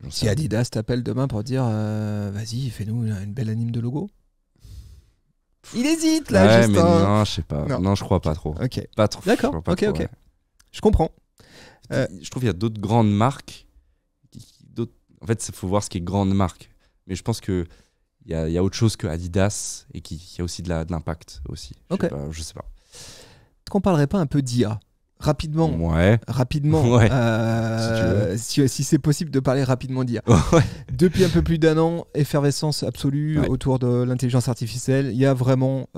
Si Adidas t'appelle demain pour dire vas-y, fais-nous une belle anime de logo. Il hésite là,
ouais,
juste
mais non, je sais pas. Non, je crois pas trop.
Ok.
Pas trop.
D'accord,
Je crois pas
ok,
trop,
ok.
ouais.
Je comprends.
Je trouve qu'il y a d'autres grandes marques. En fait, il faut voir ce qui est grande marque. Mais je pense qu'il y a autre chose que Adidas et qu'il y a aussi de l'impact aussi.
Ok.
Je sais pas.
Est-ce qu'on parlerait pas un peu d'IA rapidement?
Ouais.
Rapidement.
Ouais.
Si c'est possible de parler rapidement d'IA.
Ouais.
Depuis un peu plus d'un an, effervescence absolue
Ouais.
autour de l'intelligence artificielle. Il y a vraiment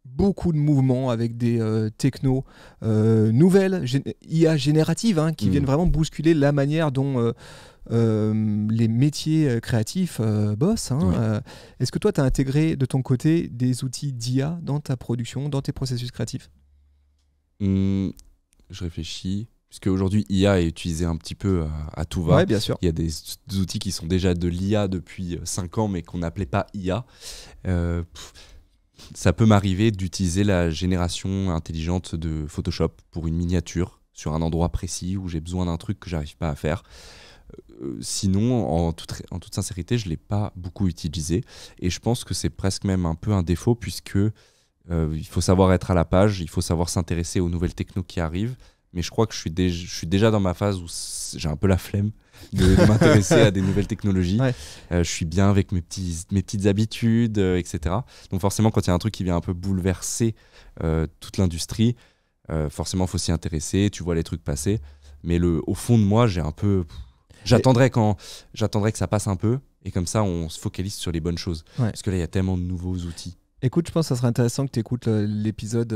beaucoup de mouvements avec des technos nouvelles, IA génératives, hein, qui viennent vraiment bousculer la manière dont les métiers créatifs bossent. Hein.
Oui.
Est-ce que toi, tu as intégré de ton côté des outils d'IA dans ta production, dans tes processus créatifs?
Je réfléchis. Puisque aujourd'hui, IA est utilisé un petit peu à tout va.
Ouais, bien sûr.
Il y a des outils qui sont déjà de l'IA depuis 5 ans, mais qu'on n'appelait pas IA. Ça peut m'arriver d'utiliser la génération intelligente de Photoshop pour une miniature sur un endroit précis où j'ai besoin d'un truc que j'arrive pas à faire. Sinon, en toute sincérité, je ne l'ai pas beaucoup utilisé. Et je pense que c'est presque même un peu un défaut, puisque il faut savoir être à la page, il faut savoir s'intéresser aux nouvelles technos qui arrivent. Mais je crois que je suis déjà dans ma phase où j'ai un peu la flemme de m'intéresser à des nouvelles technologies.
Ouais.
Je suis bien avec mes petites habitudes, etc. Donc forcément, quand il y a un truc qui vient un peu bouleverser toute l'industrie, forcément, il faut s'y intéresser, tu vois les trucs passer. Mais au fond de moi, j'ai un peu... J'attendrai que ça passe un peu, et comme ça, on se focalise sur les bonnes choses.
Ouais.
Parce que là, il y a tellement de nouveaux outils.
Écoute, je pense que ça serait intéressant que tu écoutes l'épisode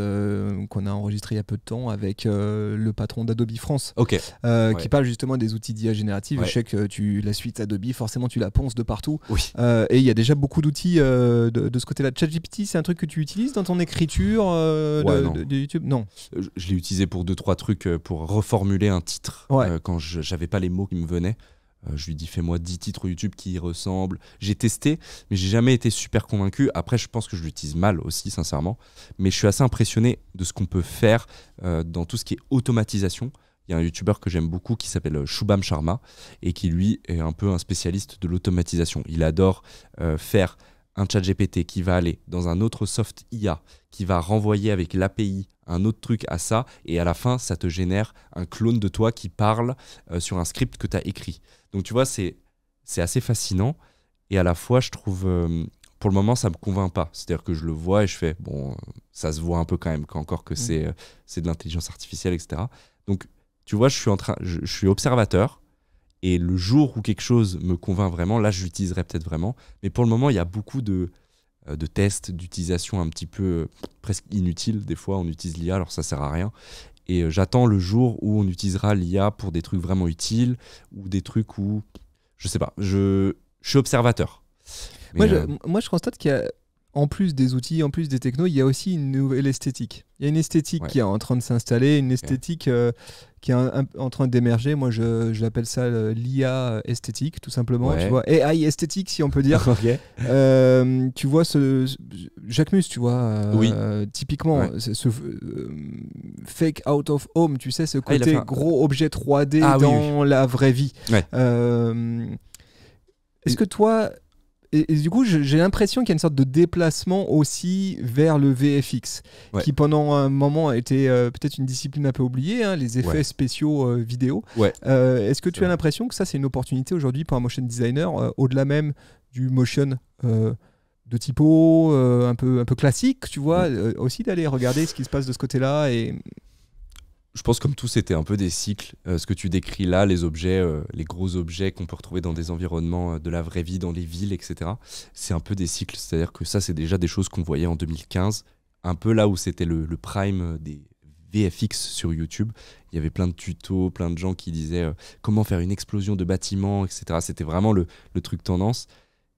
qu'on a enregistré il y a peu de temps avec le patron d'Adobe France,
Ok.
qui parle justement des outils d'IA générative.
Ouais.
Je sais que la suite Adobe, forcément, tu la ponces de partout.
Oui.
Et il y a déjà beaucoup d'outils de ce côté-là. ChatGPT, c'est un truc que tu utilises dans ton écriture de YouTube? Non.
Je l'ai utilisé pour 2-3 trucs, pour reformuler un titre quand j'avais pas les mots qui me venaient. Je lui dis fais-moi 10 titres YouTube qui y ressemblent. J'ai testé, mais j'ai jamais été super convaincu. Après, je pense que je l'utilise mal aussi, sincèrement. Mais je suis assez impressionné de ce qu'on peut faire dans tout ce qui est automatisation. Il y a un YouTuber que j'aime beaucoup qui s'appelle Shubham Sharma et qui, lui, est un peu un spécialiste de l'automatisation. Il adore faire un chat GPT qui va aller dans un autre soft IA, qui va renvoyer avec l'API un autre truc à ça, et à la fin, ça te génère un clone de toi qui parle sur un script que tu as écrit. Donc tu vois, c'est assez fascinant, et à la fois, je trouve, pour le moment, ça me convainc pas. C'est-à-dire que je le vois et je fais, bon, ça se voit un peu quand même, encore que c'est de l'intelligence artificielle, etc. Donc, tu vois, je suis observateur, et le jour où quelque chose me convainc vraiment, là, je l'utiliserai peut-être vraiment. Mais pour le moment, il y a beaucoup de tests, d'utilisation un petit peu presque inutiles. Des fois, on utilise l'IA, alors ça sert à rien. Et j'attends le jour où on utilisera l'IA pour des trucs vraiment utiles ou des trucs où, je sais pas, je suis observateur.
Moi, je constate qu'il y a en plus des outils, en plus des technos, il y a aussi une nouvelle esthétique. Il y a une esthétique qui est en train de s'installer, une esthétique qui est en train d'émerger. Moi, je l'appelle ça l'IA esthétique, tout simplement. Tu vois, AI esthétique, si on peut dire. Tu vois, Jacques Mus, tu vois, typiquement, ce fake out of home, tu sais, ce côté gros objet 3D dans la vraie vie. Est-ce que toi... Et du coup, j'ai l'impression qu'il y a une sorte de déplacement aussi vers le VFX, qui pendant un moment était peut-être une discipline un peu oubliée, hein, les effets spéciaux vidéo. Est-ce que tu as l'impression que ça, c'est une opportunité aujourd'hui pour un motion designer, au-delà même du motion de typo, un peu classique, tu vois, aussi d'aller regarder ce qui se passe de ce côté-là et...
Je pense comme tout, c'était un peu des cycles. Ce que tu décris là, les objets, les gros objets qu'on peut retrouver dans des environnements de la vraie vie, dans les villes, etc. C'est un peu des cycles. C'est-à-dire que ça, c'est déjà des choses qu'on voyait en 2015. Un peu là où c'était le prime des VFX sur YouTube. Il y avait plein de tutos, plein de gens qui disaient comment faire une explosion de bâtiments, etc. C'était vraiment le truc tendance.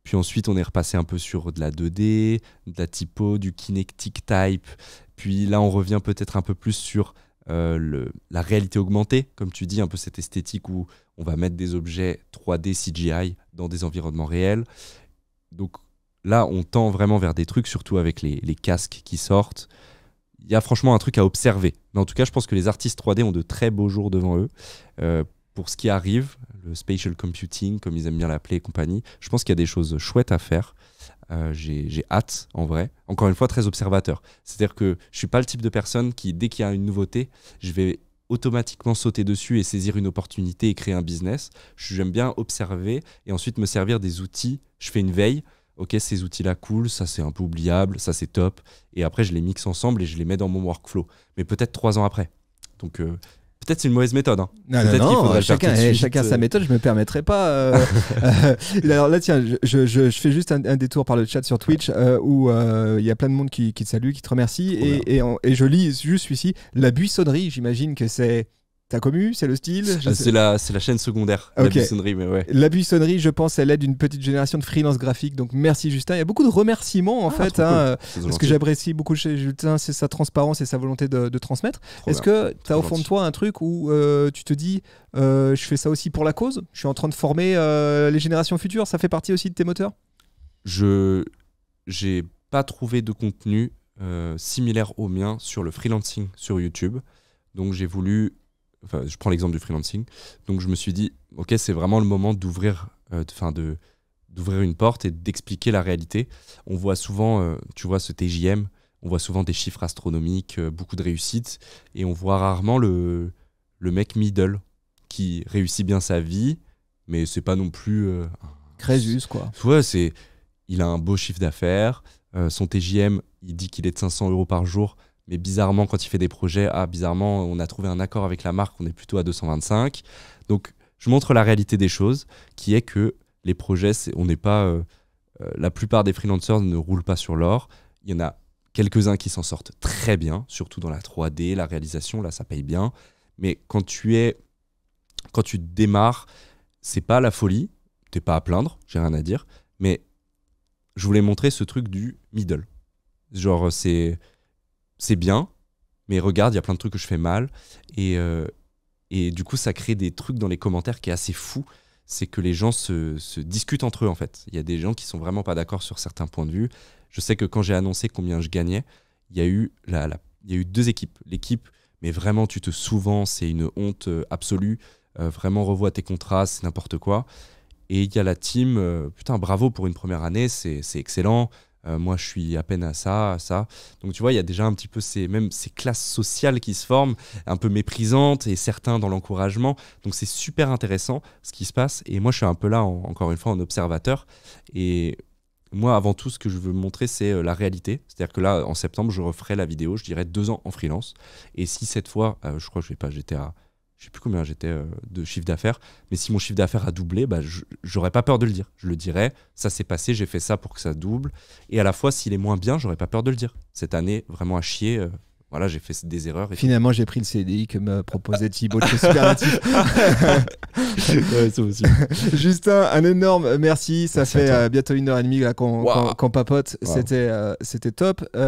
Puis ensuite, on est repassé un peu sur de la 2D, de la typo, du kinetic type. Puis là, on revient peut-être un peu plus sur... la réalité augmentée, comme tu dis, un peu cette esthétique où on va mettre des objets 3D CGI dans des environnements réels. Donc là, on tend vraiment vers des trucs, surtout avec les casques qui sortent. Il y a franchement un truc à observer. Mais en tout cas, je pense que les artistes 3D ont de très beaux jours devant eux. Pour ce qui arrive, le spatial computing, comme ils aiment bien l'appeler et compagnie, je pense qu'il y a des choses chouettes à faire. J'ai hâte, en vrai. Encore une fois, très observateur. C'est-à-dire que je suis pas le type de personne qui, dès qu'il y a une nouveauté, je vais automatiquement sauter dessus et saisir une opportunité et créer un business. J'aime bien observer et ensuite me servir des outils. Je fais une veille. Ok, ces outils-là, cool, ça c'est un peu oubliable, ça c'est top. Et après, je les mixe ensemble et je les mets dans mon workflow. Mais peut-être 3 ans après. Donc... peut-être c'est une mauvaise méthode. Hein.
Non, chacun sa méthode, je ne me permettrai pas. Alors là, tiens, je fais juste un détour par le chat sur Twitch où il y a plein de monde qui te salue, qui te remercie. Et je lis juste celui-ci. La buissonnerie, j'imagine que c'est ta commu, c'est le style.
C'est la chaîne secondaire, la buissonnerie. Mais ouais.
La buissonnerie, je pense, elle aide une petite génération de freelance graphique. Donc merci Justin. Il y a beaucoup de remerciements en fait. Hein, parce que j'apprécie beaucoup chez Justin, c'est sa transparence et sa volonté de transmettre. Est-ce que tu as au fond de toi un truc où tu te dis je fais ça aussi pour la cause, je suis en train de former les générations futures, ça fait partie aussi de tes moteurs?
Je n'ai pas trouvé de contenu similaire au mien sur le freelancing sur YouTube. Donc j'ai voulu... Enfin, je prends l'exemple du freelancing. Donc, je me suis dit, ok, c'est vraiment le moment d'ouvrir une porte et d'expliquer la réalité. On voit souvent, tu vois, ce TJM, on voit souvent des chiffres astronomiques, beaucoup de réussite, et on voit rarement le mec middle qui réussit bien sa vie, mais c'est pas non plus...
Crésus, quoi.
Ouais, il a un beau chiffre d'affaires, son TJM, il dit qu'il est de 500 € par jour, mais bizarrement, quand il fait des projets, bizarrement, on a trouvé un accord avec la marque, on est plutôt à 225. Donc, je montre la réalité des choses, qui est que les projets, on n'est pas... la plupart des freelancers ne roulent pas sur l'or. Il y en a quelques-uns qui s'en sortent très bien, surtout dans la 3D, la réalisation, là, ça paye bien. Mais quand tu démarres, c'est pas la folie, t'es pas à plaindre, j'ai rien à dire, mais je voulais montrer ce truc du middle. Genre, c'est bien, mais regarde, il y a plein de trucs que je fais mal. Et du coup, ça crée des trucs dans les commentaires qui est assez fou. C'est que les gens se discutent entre eux, en fait. Il y a des gens qui sont vraiment pas d'accord sur certains points de vue. Je sais que quand j'ai annoncé combien je gagnais, il y a eu 2 équipes. L'équipe, mais vraiment, tu te souvent, c'est une honte absolue. Vraiment, revois tes contrats, c'est n'importe quoi. Et il y a la team, putain, bravo pour une première année, c'est excellent. Moi, je suis à peine à ça. Donc, tu vois, il y a déjà un petit peu ces classes sociales qui se forment, un peu méprisantes et certains dans l'encouragement. Donc, c'est super intéressant ce qui se passe. Et moi, je suis un peu là, encore une fois, en observateur. Et moi, avant tout, ce que je veux montrer, c'est la réalité. C'est-à-dire que là, en septembre, je referai la vidéo, je dirais 2 ans en freelance. Et si cette fois, je crois que j'étais à... Je sais plus combien j'étais de chiffre d'affaires, mais si mon chiffre d'affaires a doublé, j'aurais pas peur de le dire. Je le dirais, ça s'est passé, j'ai fait ça pour que ça double. Et à la fois, s'il est moins bien, j'aurais pas peur de le dire. Cette année, vraiment à chier, voilà, j'ai fait des erreurs. Et
Finalement, j'ai pris le CDI que me proposait Thibaut de chez Superlatif.
ouais, ça aussi.
Justin, un énorme merci. Ça
Merci à
fait
toi.
bientôt 1h30 là, qu'on papote.
Wow.
C'était top. Où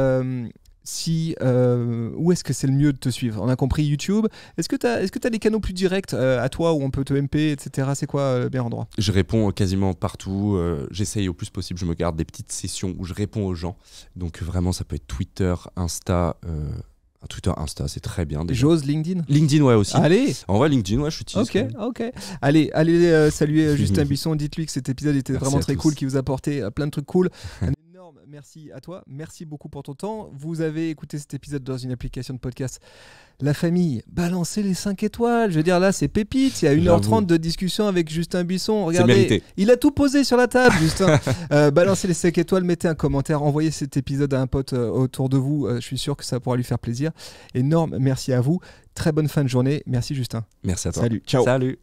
est-ce que c'est le mieux de te suivre? On a compris YouTube. Est-ce que tu as des canaux plus directs à toi où on peut te MP, etc. C'est quoi le meilleur endroit?
Je réponds quasiment partout. J'essaye au plus possible. Je me garde des petites sessions où je réponds aux gens. Donc vraiment, ça peut être Twitter, Insta. Twitter, Insta, c'est très bien. Déjà.
J'ose LinkedIn.
LinkedIn, ouais, aussi.
Allez.
En vrai, LinkedIn, ouais, je suis
Ok. Allez, saluer Justin Buisson. Dites-lui que cet épisode était
Merci
vraiment
à
très
tous.
cool, qui vous a apporté plein de trucs cool. Un énorme merci à toi. Merci beaucoup pour ton temps. Vous avez écouté cet épisode dans une application de podcast. La famille, balancez les 5 étoiles. Je veux dire, là, c'est pépite. Il y a 1h30
J'avoue.
de discussion avec Justin Buisson.
C'est
Regardez,
mérité.
il a tout posé sur la table, Justin. Balancez les 5 étoiles, mettez un commentaire, envoyez cet épisode à un pote autour de vous. Je suis sûr que ça pourra lui faire plaisir. Énorme merci à vous. Très bonne fin de journée. Merci, Justin.
Merci à toi.
Salut. Ciao.
Salut.